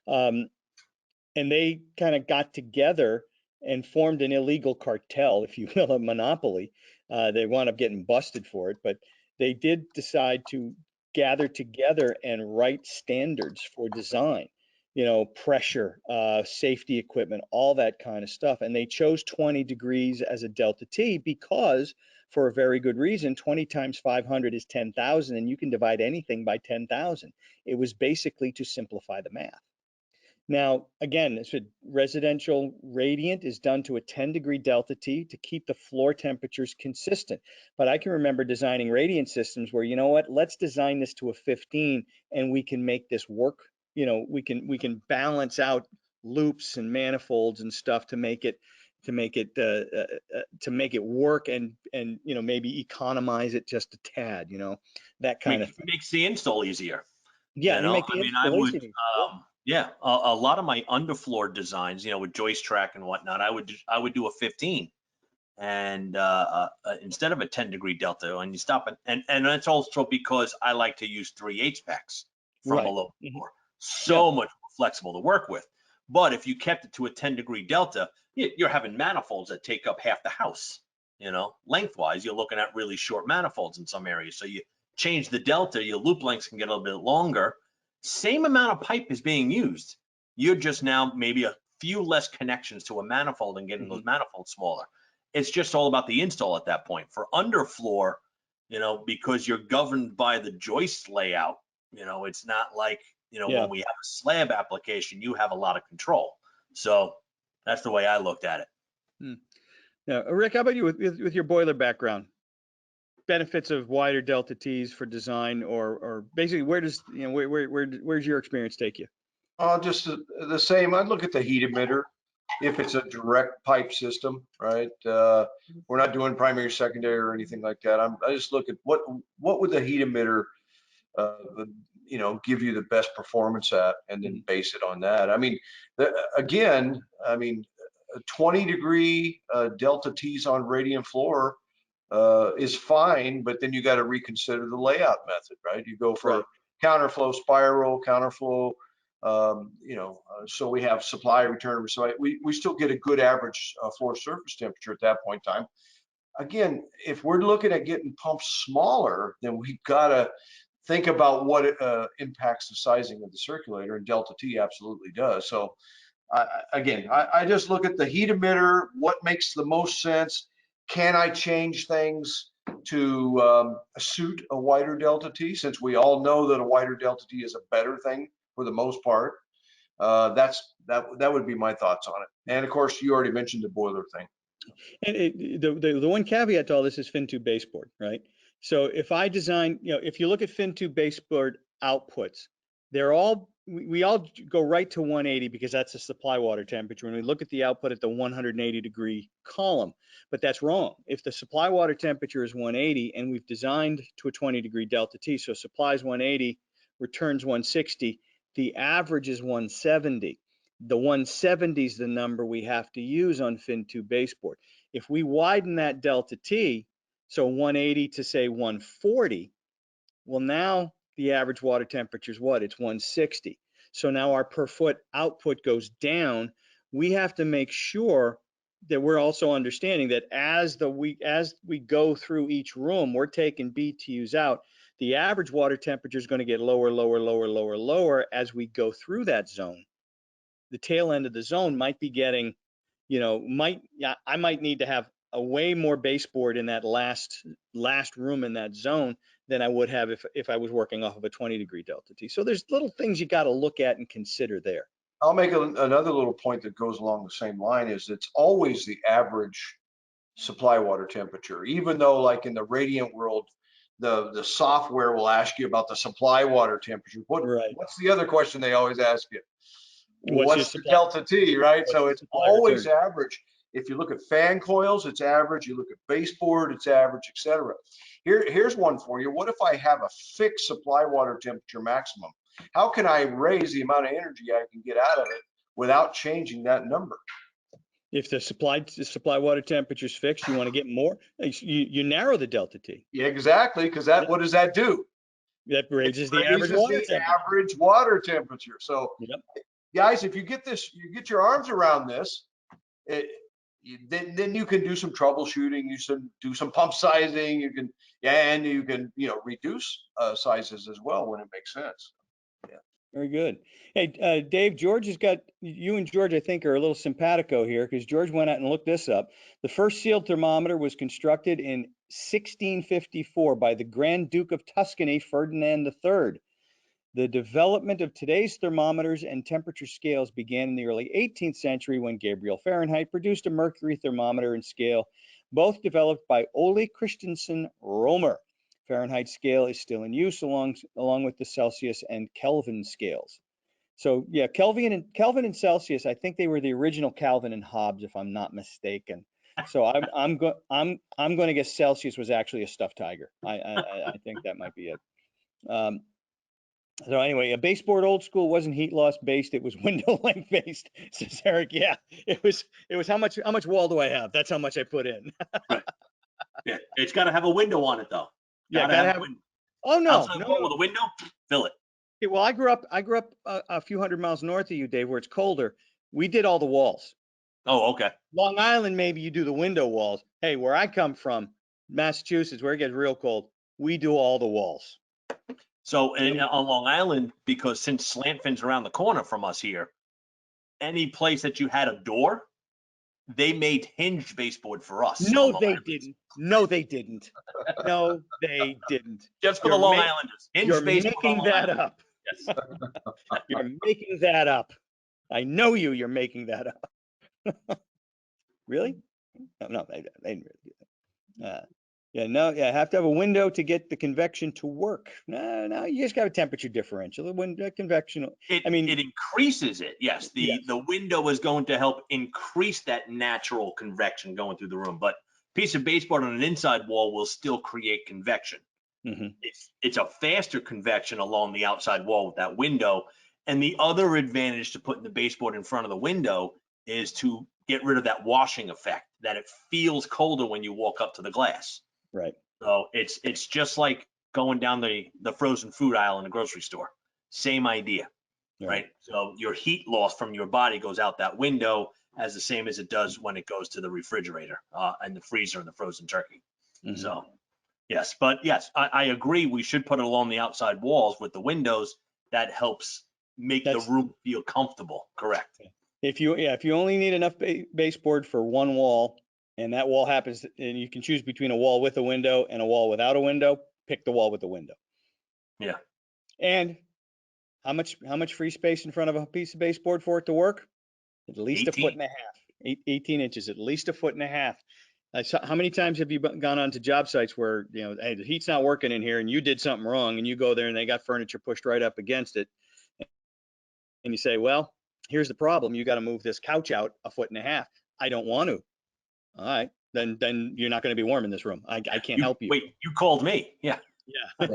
and they kind of got together and formed an illegal cartel, if you will, a monopoly. They wound up getting busted for it, but they did decide to gather together and write standards for design, pressure, safety equipment, all that kind of stuff. And they chose 20 degrees as a delta T because, for a very good reason, 20 times 500 is 10,000, and you can divide anything by 10,000. It was basically to simplify the math. Now, again, residential radiant is done to a 10-degree delta T to keep the floor temperatures consistent. But I can remember designing radiant systems where, let's design this to a 15 and we can make this work. We can balance out loops and manifolds and stuff to make it work and maybe economize it just a tad, that kind of thing. Makes the install easier. Yeah, make the installation easier. Yeah, a lot of my underfloor designs, with joist track and whatnot, I would do a 15, and instead of a 10-degree delta, and you stop it, and that's also because I like to use 3/8 packs from below the floor, so much more flexible to work with. But if you kept it to a 10-degree delta, you're having manifolds that take up half the house. Lengthwise, you're looking at really short manifolds in some areas. So you change the delta, your loop lengths can get a little bit longer. Same amount of pipe is being used. You're just now maybe a few less connections to a manifold and getting those manifolds smaller. It's just all about the install at that point. For underfloor, you know, because you're governed by the joist layout, you know, it's not like, you know, when we have a slab application, you have a lot of control. So that's the way I looked at it. Now, Rick, how about you with your boiler background? Benefits of wider delta T's for design, or basically where does, you know, where's your experience take you? Just the same. I'd look at the heat emitter if it's a direct pipe system, right? We're not doing primary, secondary, or anything like that. I just look at what would the heat emitter, you know, give you the best performance at, and then base it on that. I mean, again, I mean, 20-degree delta T's on radiant floor is fine, but then you got to reconsider the layout method, right? You go for counterflow spiral, counterflow, you know, so we have supply return. So we still get a good average floor surface temperature at that point in time. Again, if we're looking at getting pumps smaller, then we've got to think about what impacts the sizing of the circulator, and delta T absolutely does. So again, I just look at the heat emitter, what makes the most sense. Can I change things to suit a wider delta T, since we all know that a wider delta T is a better thing for the most part? That would be my thoughts on it. And of course, you already mentioned the boiler thing. And the one caveat to all this is fin tube baseboard, right? So if I design, you know, if you look at fin tube baseboard outputs, they're all, we all go right to 180 because that's the supply water temperature. When we look at the output at the 180-degree column, but that's wrong. If the supply water temperature is 180 and we've designed to a 20-degree delta T, so supplies 180, returns 160, the average is 170. The 170 is the number we have to use on fin tube baseboard. If we widen that delta T, so 180 to say 140, well, now the average water temperature is what? It's 160. So now our per foot output goes down. We have to make sure that we're also understanding that as we go through each room, we're taking BTUs out. The average water temperature is going to get lower, lower, lower, lower, lower as we go through that zone. The tail end of the zone might be getting, you know, I might need to have a way more baseboard in that last room in that zone than I would have if I was working off of a 20-degree delta T. So there's little things you got to look at and consider there. I'll make another little point that goes along the same line, is it's always the average supply water temperature, even though like in the radiant world, the software will ask you about the supply water temperature. What's the other question they always ask you? What's the delta T, right? So it's always average. If you look at fan coils, it's average. You look at baseboard, it's average, etc. Here's one for you. What if I have a fixed supply water temperature maximum? How can I raise the amount of energy I can get out of it without changing that number? If the supply water temperature is fixed, you want to get more, you narrow the delta T. Yeah, exactly, because what does that do? That raises the average water temperature. So, guys, if you get this, you get your arms around this, then you can do some troubleshooting. You can do some pump sizing. You can, you know, reduce sizes as well when it makes sense. Yeah. Very good. Hey, Dave, George has got, you and George, I think, are a little simpatico here because George went out and looked this up. The first sealed thermometer was constructed in 1654 by the Grand Duke of Tuscany, Ferdinand III. The development of today's thermometers and temperature scales began in the early 18th century when Gabriel Fahrenheit produced a mercury thermometer and scale, both developed by Ole Christensen Romer. Fahrenheit scale is still in use along with the Celsius and Kelvin scales. So yeah, Kelvin and Celsius, I think they were the original Calvin and Hobbes, if I'm not mistaken. So I'm going to guess Celsius was actually a stuffed tiger. I think that might be it. So anyway, a baseboard old school wasn't heat loss based, it was window length based, says Eric. Yeah, it was how much wall do I have? That's how much I put in. Right. Yeah, it's got to have a window on it though. Gotta have a window. Oh no, outside wall with a window, fill it. Okay, well, I grew up a few hundred miles north of you, Dave, where it's colder. We did all the walls. Oh, okay. Long Island, maybe you do the window walls. Hey, where I come from, Massachusetts, where it gets real cold, we do all the walls. So on Long Island, because since Slant Fin's around the corner from us here, any place that you had a door, they made hinged baseboard for us. on No, Long they Island. didn't. No, they didn't. No, they didn't. Just for You're the Long ma- Islanders. You're Hinged baseboard on making Long that Island. up. Yes. You're making that up. I know you. You're making that up. Really? No, they didn't really do that. Yeah, no, yeah, have to have a window to get the convection to work. No, you just got a temperature differential. The window convection. It, I mean, it increases it. Yes, Yes. the window is going to help increase that natural convection going through the room, but piece of baseboard on an inside wall will still create convection. mhm. It's a faster convection along the outside wall with that window. And the other advantage to putting the baseboard in front of the window is to get rid of that washing effect, that it feels colder when you walk up to the glass. Right. So it's just like going down the frozen food aisle in the grocery store. Same idea, right? So your heat loss from your body goes out that window as the same as it does when it goes to the refrigerator and the freezer and the frozen turkey. Mhm. So yes, but yes, I agree. We should put it along the outside walls with the windows. That helps make the room feel comfortable. Correct. If you only need enough baseboard for one wall, and that wall happens, and you can choose between a wall with a window and a wall without a window, pick the wall with the window. Yeah. And how much free space in front of a piece of baseboard for it to work? At least 18. a foot and a half, 18 inches, at least a foot and a half. How many times have you gone on to job sites where, hey, the heat's not working in here and you did something wrong, and you go there and they got furniture pushed right up against it, and you say, well, here's the problem. You got to move this couch out a foot and a half. I don't want to. All right, then you're not going to be warm in this room. I can't help you. Wait, you called me. Yeah. Yeah.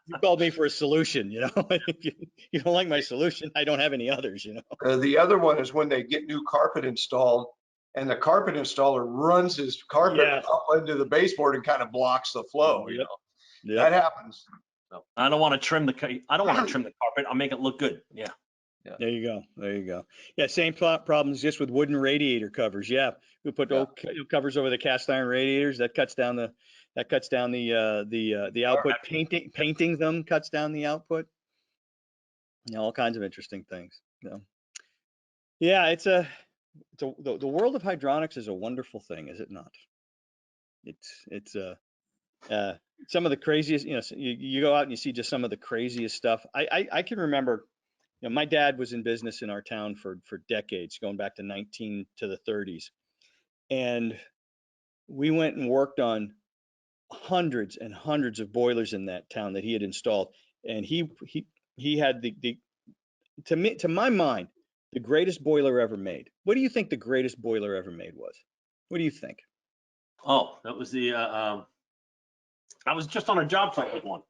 You called me for a solution, If you don't like my solution, I don't have any others, The other one is when they get new carpet installed and the carpet installer runs his carpet Yes. up into the baseboard and kind of blocks the flow, Yep. That happens. So I don't want to trim the carpet. I'll make it look good. Yeah. There you go. Yeah, same problems just with wooden radiator covers. Yeah, we put old covers over the cast iron radiators. That cuts down the output. Painting them cuts down the output. All kinds of interesting things. Yeah, the world of hydronics is a wonderful thing, is it not? It's some of the craziest. You go out and you see just some of the craziest stuff. I can remember. My dad was in business in our town for decades, going back to the 30s. And we went and worked on hundreds and hundreds of boilers in that town that he had installed. And he had to my mind, the greatest boiler ever made. What do you think the greatest boiler ever made was? What do you think? Oh, that was I was just on a job site with one.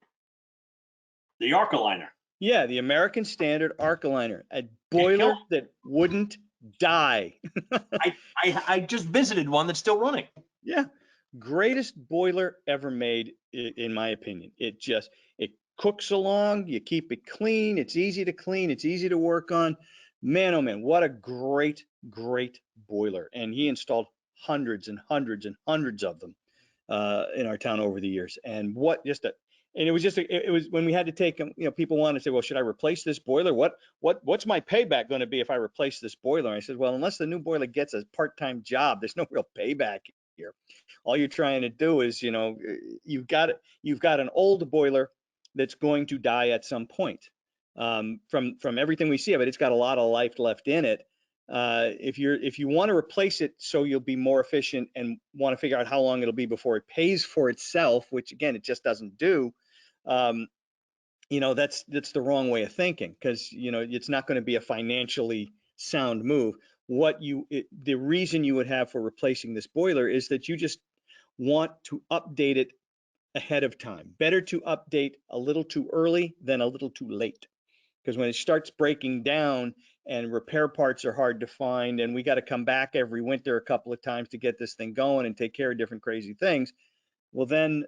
The Arcaliner. Yeah, the American Standard Arcaliner, a boiler that wouldn't die. I just visited one that's still running. Yeah, greatest boiler ever made, in my opinion. It cooks along, you keep it clean, it's easy to clean, it's easy to work on. Man, oh man, what a great boiler. And he installed hundreds and hundreds and hundreds of them in our town over the years. And it was when we had to take them, people wanted to say, well, should I replace this boiler? What's my payback going to be if I replace this boiler? And I said, well, unless the new boiler gets a part-time job, there's no real payback here. All you're trying to do is, you've got an old boiler that's going to die at some point. From everything we see of it, it's got a lot of life left in it. If you want to replace it so you'll be more efficient and want to figure out how long it'll be before it pays for itself, which again, it just doesn't do, that's the wrong way of thinking, because it's not going to be a financially sound move. The reason you would have for replacing this boiler is that you just want to update it ahead of time. Better to update a little too early than a little too late, because when it starts breaking down and repair parts are hard to find, and we got to come back every winter a couple of times to get this thing going and take care of different crazy things, well then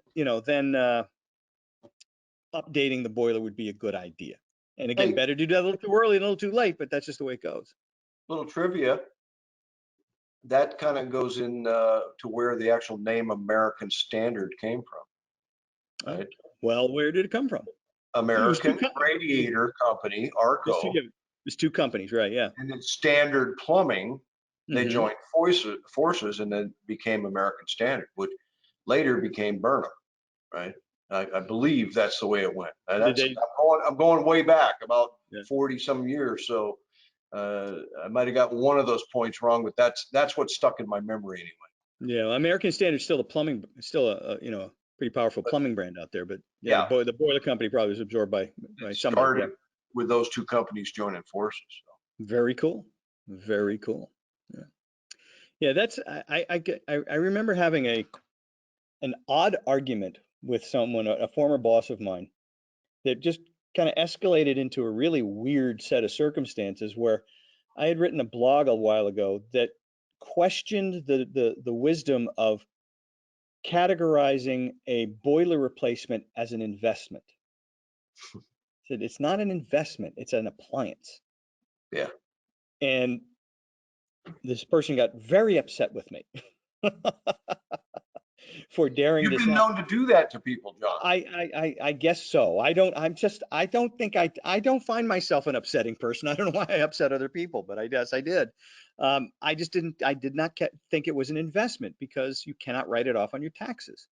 updating the boiler would be a good idea. And again, better to do that a little too early and a little too late, but that's just the way it goes. Little trivia. That kind of goes in to where the actual name American Standard came from. Right? Well, where did it come from? American Radiator Company, ARCO. There's two companies, right? Yeah. And then Standard Plumbing, they Mhm. joined forces and then became American Standard, which later became Burnham, right? I believe that's the way it went. Did they? I'm going way back about Yeah. 40 some years. So I might have got one of those points wrong, but that's what stuck in my memory anyway. Yeah, American Standard's still a you know, pretty powerful But plumbing brand out there. But yeah, the boiler company probably was absorbed by it somebody. started Yeah. with those two companies joining forces. So. Very cool. Very cool. Yeah. Yeah, that's I remember having an odd argument with someone, a former boss of mine, that just kind of escalated into a really weird set of circumstances where I had written a blog a while ago that questioned the wisdom of categorizing a boiler replacement as an investment. Said it's not an investment, it's an appliance. Yeah. And this person got very upset with me for daring You've to been say. known to do that to people, John. I guess so. I don't think I don't find myself an upsetting person. I don't know why I upset other people, but I guess I did. I did not think it was an investment because you cannot write it off on your taxes,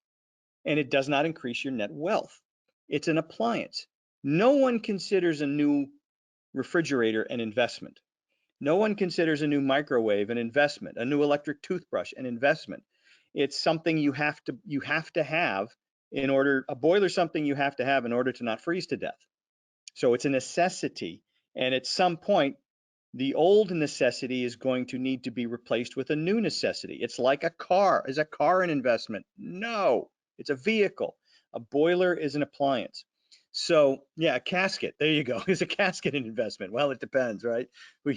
and it does not increase your net wealth. It's an appliance. No one considers a new refrigerator an investment. No one considers a new microwave an investment, a new electric toothbrush an investment. It's something you have to have in order, a boiler something you have to have in order to not freeze to death. So it's a necessity. And at some point, the old necessity is going to need to be replaced with a new necessity. It's like a car. Is a car an investment? No, it's a vehicle. A boiler is an appliance. So yeah, a casket, there you go. Is a casket an investment? Well, it depends, right? Who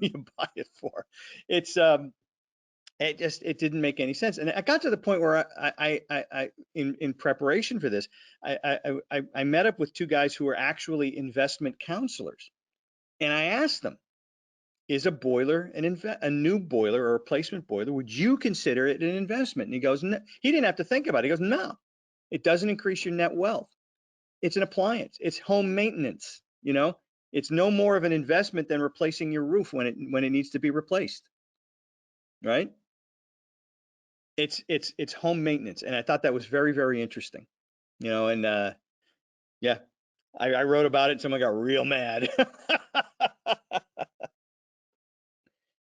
you buy it for. It's it didn't make any sense. And I got to the point where I in preparation for this, I met up with two guys who were actually investment counselors. And I asked them, is a boiler a new boiler or replacement boiler, would you consider it an investment? And he goes, no. He didn't have to think about it. He goes, no, it doesn't increase your net wealth. It's an appliance. It's home maintenance. You know, it's no more of an investment than replacing your roof when it needs to be replaced, right? It's home maintenance, and I thought that was very, very interesting. You know, and yeah, I wrote about it, and someone got real mad,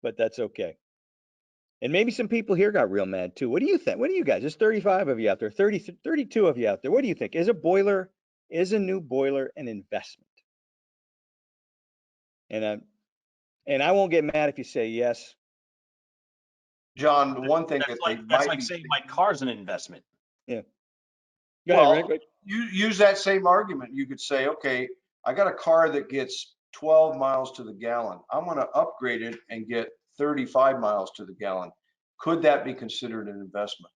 but that's okay. And maybe some people here got real mad too. What do you think? What do you guys? There's 35 of you out there, 32 of you out there. What do you think? Is a new boiler an investment? And I won't get mad if you say yes. John, one thing That's that like saying my car's an investment. Yeah. Go ahead, well, Rick. you use that same argument. You could say, okay, I got a car that gets 12 miles to the gallon. I'm going to upgrade it and get 35 miles to the gallon. Could that be considered an investment?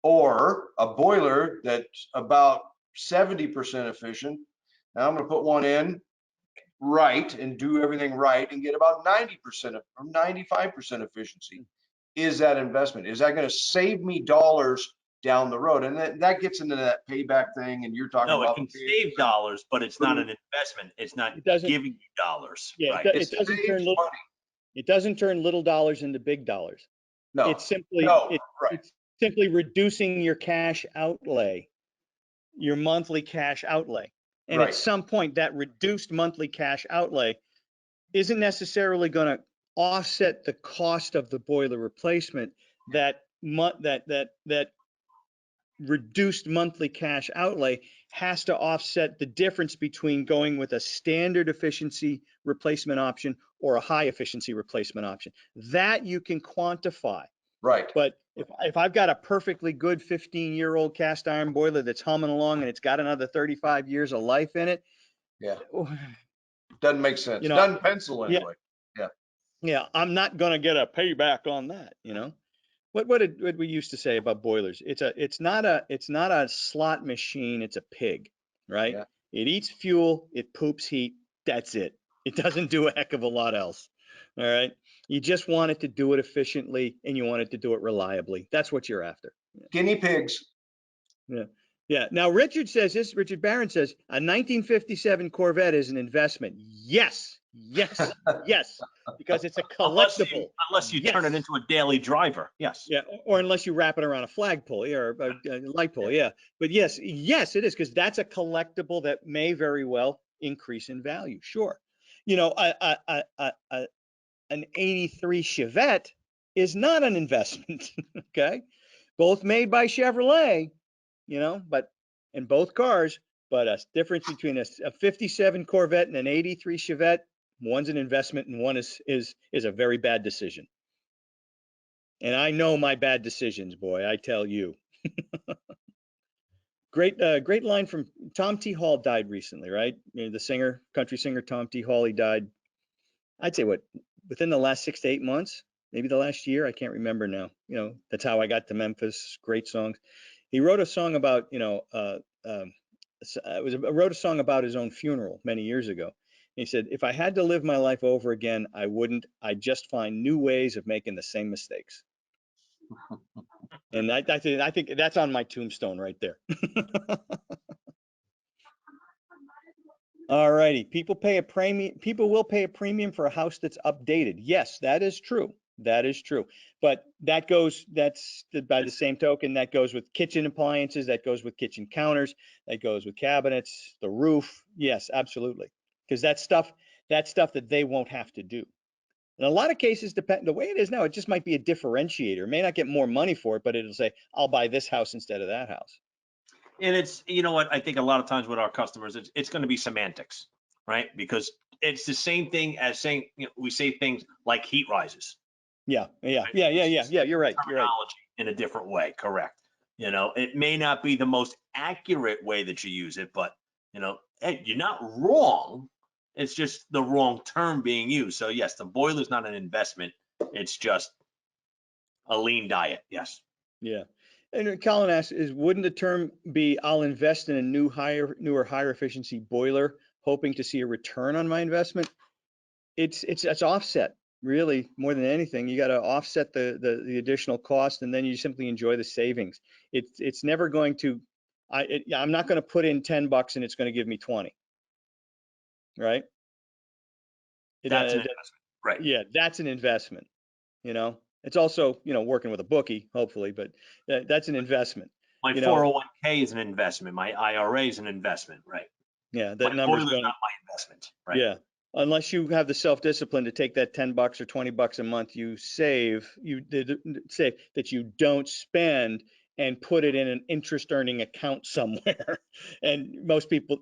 Or a boiler that's about 70% efficient. Now I'm going to put one in right and do everything right and get about 90% or 95% efficiency. Is that investment? Is that going to save me dollars down the road? And that gets into that payback thing. And you're talking No, it about can save dollars, but it's not an investment. It's not It doesn't. giving you dollars. Yeah, Right. it doesn't turn little. money. It doesn't turn little dollars into big dollars. No, It's simply right. it's simply reducing your cash outlay, your monthly cash outlay. And Right. at some point, that reduced monthly cash outlay isn't necessarily going to offset the cost of the boiler replacement. That reduced monthly cash outlay has to offset the difference between going with a standard efficiency replacement option or a high efficiency replacement option. That you can quantify. Right. But if I've got a perfectly good 15-year-old cast iron boiler that's humming along and it's got another 35 years of life in it, Yeah. Doesn't make sense. You know, Doesn't pencil anyway. Yeah, I'm not going to get a payback on that, you know. What did we used to say about boilers? It's not a slot machine, it's a pig, right? Yeah. It eats fuel, it poops heat, that's it. It doesn't do a heck of a lot else. All right. You just want it to do it efficiently and you want it to do it reliably. That's what you're after. Guinea pigs. Yeah. Yeah. Now, Richard says this, Richard Barron says, a 1957 Corvette is an investment. Yes, yes, yes, because it's a collectible. Unless you turn it Yes. into a daily driver. Yes. Yeah, or unless you wrap it around a flagpole or a light pole, yeah. But yes, yes, it is, because that's a collectible that may very well increase in value. Sure. You know, an 83 Chevette is not an investment, okay? Both made by Chevrolet, you know, but in both cars, but a difference between a 57 Corvette and an 83 Chevette, one's an investment and one is a very bad decision. And I know my bad decisions, boy, I tell you. Great line from Tom T. Hall died recently, right? You know, the singer, country singer Tom T. Hall, he died, I'd say within the last 6 to 8 months, maybe the last year, I can't remember now. You know, That's How I Got to Memphis, great songs. He wrote a song about, wrote a song about his own funeral many years ago. He said, if I had to live my life over again, I wouldn't. I'd just find new ways of making the same mistakes. And I think that's on my tombstone right there. All righty. People will pay a premium for a house that's updated. Yes, that is true. That is true. But that's by the same token, that goes with kitchen appliances, that goes with kitchen counters, that goes with cabinets, the roof. Yes, absolutely. Because that's stuff that they won't have to do. In a lot of cases, the way it is now, it just might be a differentiator. It may not get more money for it, but it'll say, I'll buy this house instead of that house. And it's, you know what, I think a lot of times with our customers, it's going to be semantics, right? Because it's the same thing as saying, we say things like heat rises. Yeah. You're right. Terminology in a different way, correct. It may not be the most accurate way that you use it, but, hey, you're not wrong. It's just the wrong term being used. So yes, the boiler's not an investment. It's just a lean diet. Yes. Yeah. And Colin asks, wouldn't the term be, I'll invest in a newer, higher efficiency boiler, hoping to see a return on my investment? It's offset, really, more than anything. You got to offset the additional cost, and then you simply enjoy the savings. It's never going to, I'm not going to put in $10 and it's going to give me 20, right? That's an investment, right? Yeah, that's an investment. It's also, working with a bookie, hopefully, but that's an investment. My 401k is an investment. My IRA is an investment, right? Yeah, that number's not my investment, right? Yeah, unless you have the self-discipline to take that $10 or $20 a month you save that you don't spend and put it in an interest-earning account somewhere. And most people,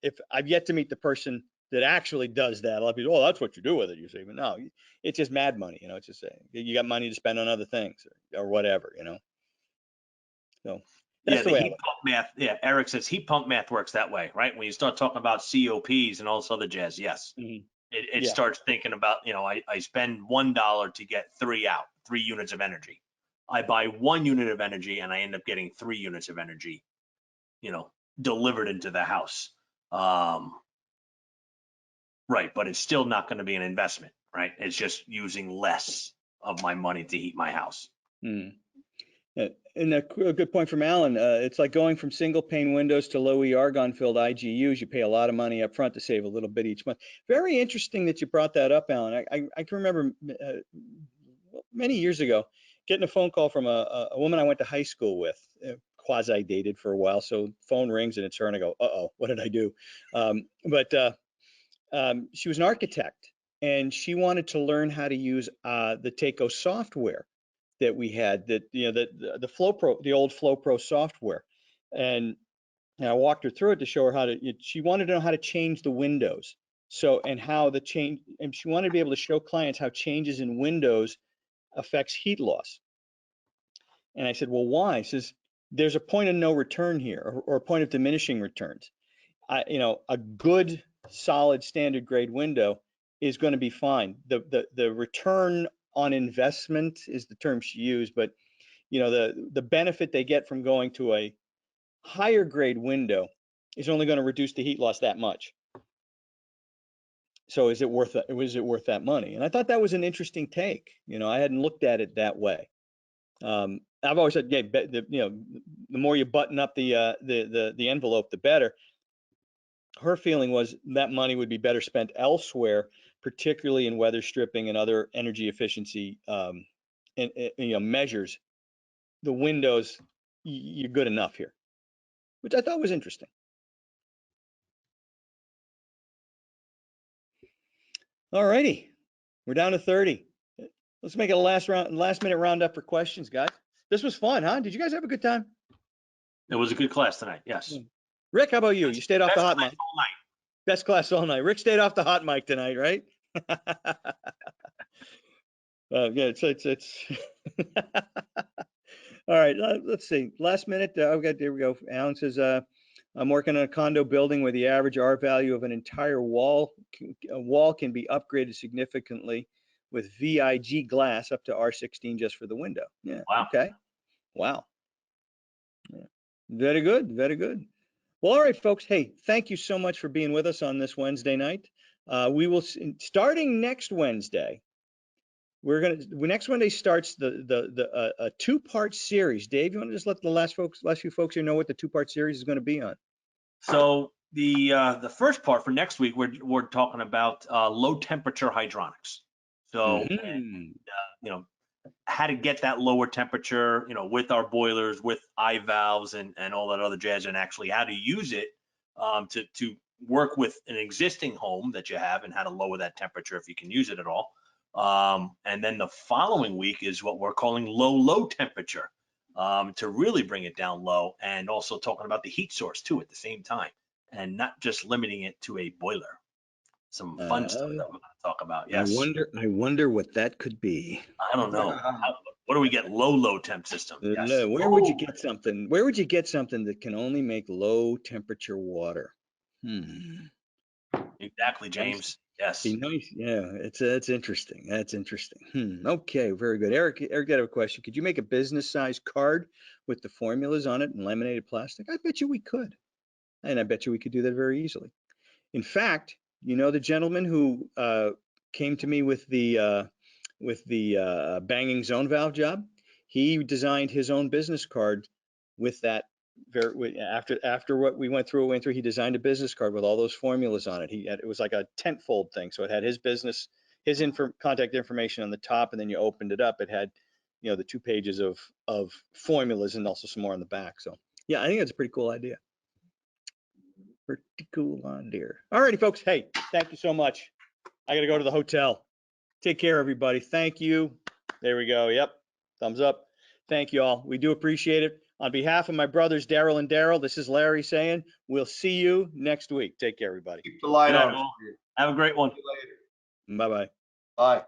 if I've yet to meet the person that actually does that. A lot of people, oh, that's what you do with it, you say. But no, it's just mad money. It's just saying you got money to spend on other things or whatever. So that's the way heat pump math. Yeah, Eric says heat pump math works that way, right? When you start talking about COPs and all this other jazz, yes, it starts thinking about, I spend $1 to get 3 units of energy. I buy 1 unit of energy and I end up getting 3 units of energy, delivered into the house. Right, but it's still not going to be an investment, right? It's just using less of my money to heat my house. And a good point from Alan. It's like going from single pane windows to low argon filled IGUs. You pay a lot of money up front to save a little bit each month. Very interesting that you brought that up, Alan. I can remember many years ago getting a phone call from a woman I went to high school with, quasi dated for a while. So phone rings and it's her and I go, uh-oh, what did I do? She was an architect and she wanted to learn how to use the Takeo software that we had, that the FlowPro, the old FlowPro software, and I walked her through it to show her how to. She wanted to know how to change the windows, and she wanted to be able to show clients how changes in windows affects heat loss. And I said, well, why? She says, there's a point of no return here, or a point of diminishing returns. A good, solid, standard grade window is going to be fine. The return on investment is the term she used, but the benefit they get from going to a higher grade window is only going to reduce the heat loss that much. So is it worth that money? And I thought that was an interesting take. I hadn't looked at it that way. I've always said, yeah, the more you button up the envelope, the better. Her feeling was that money would be better spent elsewhere, particularly in weather stripping and other energy efficiency measures. The windows, you're good enough here, which I thought was interesting. All righty, we're down to 30. Let's make it a last minute roundup for questions, guys. This was fun, huh? Did you guys have a good time? It was a good class tonight. Yes. Rick, how about you? You stayed off the hot mic. All night. Best class all night. Rick stayed off the hot mic tonight, right? Yeah, it's all right. Let's see. Last minute. There we go. Alan says, I'm working on a condo building where the average R value of an entire wall can be upgraded significantly with VIG glass up to R16 just for the window. Yeah. Wow. Okay. Wow. Yeah. Very good. Very good. Well, all right, folks. Hey, thank you so much for being with us on this Wednesday night. We will, starting next Wednesday, next Wednesday starts a two-part series. Dave, you want to just let the last few folks here know what the two-part series is going to be on? So the first part for next week, we're talking about low temperature hydronics. So how to get that lower temperature, with our boilers, with eye valves and all that other jazz, and actually how to use it to work with an existing home that you have and how to lower that temperature if you can use it at all. And then the following week is what we're calling low temperature to really bring it down low, and also talking about the heat source too at the same time, and not just limiting it to a boiler. Some fun stuff that we're going to talk about. Yes. I wonder what that could be. I don't know. What do we get? Low temp system. Yes. Where would you get something? Where would you get something that can only make low temperature water? Exactly, James. Yes. Be nice. Yeah, it's interesting. That's interesting. Okay, very good. Eric, I have a question. Could you make a business size card with the formulas on it in laminated plastic? I bet you we could, and I bet you we could do that very easily. In fact, the gentleman who came to me with the banging zone valve job, he designed his own business card with that. After what we went through, he designed a business card with all those formulas on it. It was like a tent-fold thing, so it had his business, his contact information on the top, and then you opened it up. It had, the 2 pages of formulas and also some more on the back. So yeah, I think that's a pretty cool idea. Pretty cool idea. All righty, folks. Hey, thank you so much. I got to go to the hotel. Take care, everybody. Thank you. There we go. Yep. Thumbs up. Thank you all. We do appreciate it. On behalf of my brothers, Daryl and Daryl, this is Larry saying, we'll see you next week. Take care, everybody. Keep the light on. Have a great one. See you later. Bye-bye. Bye.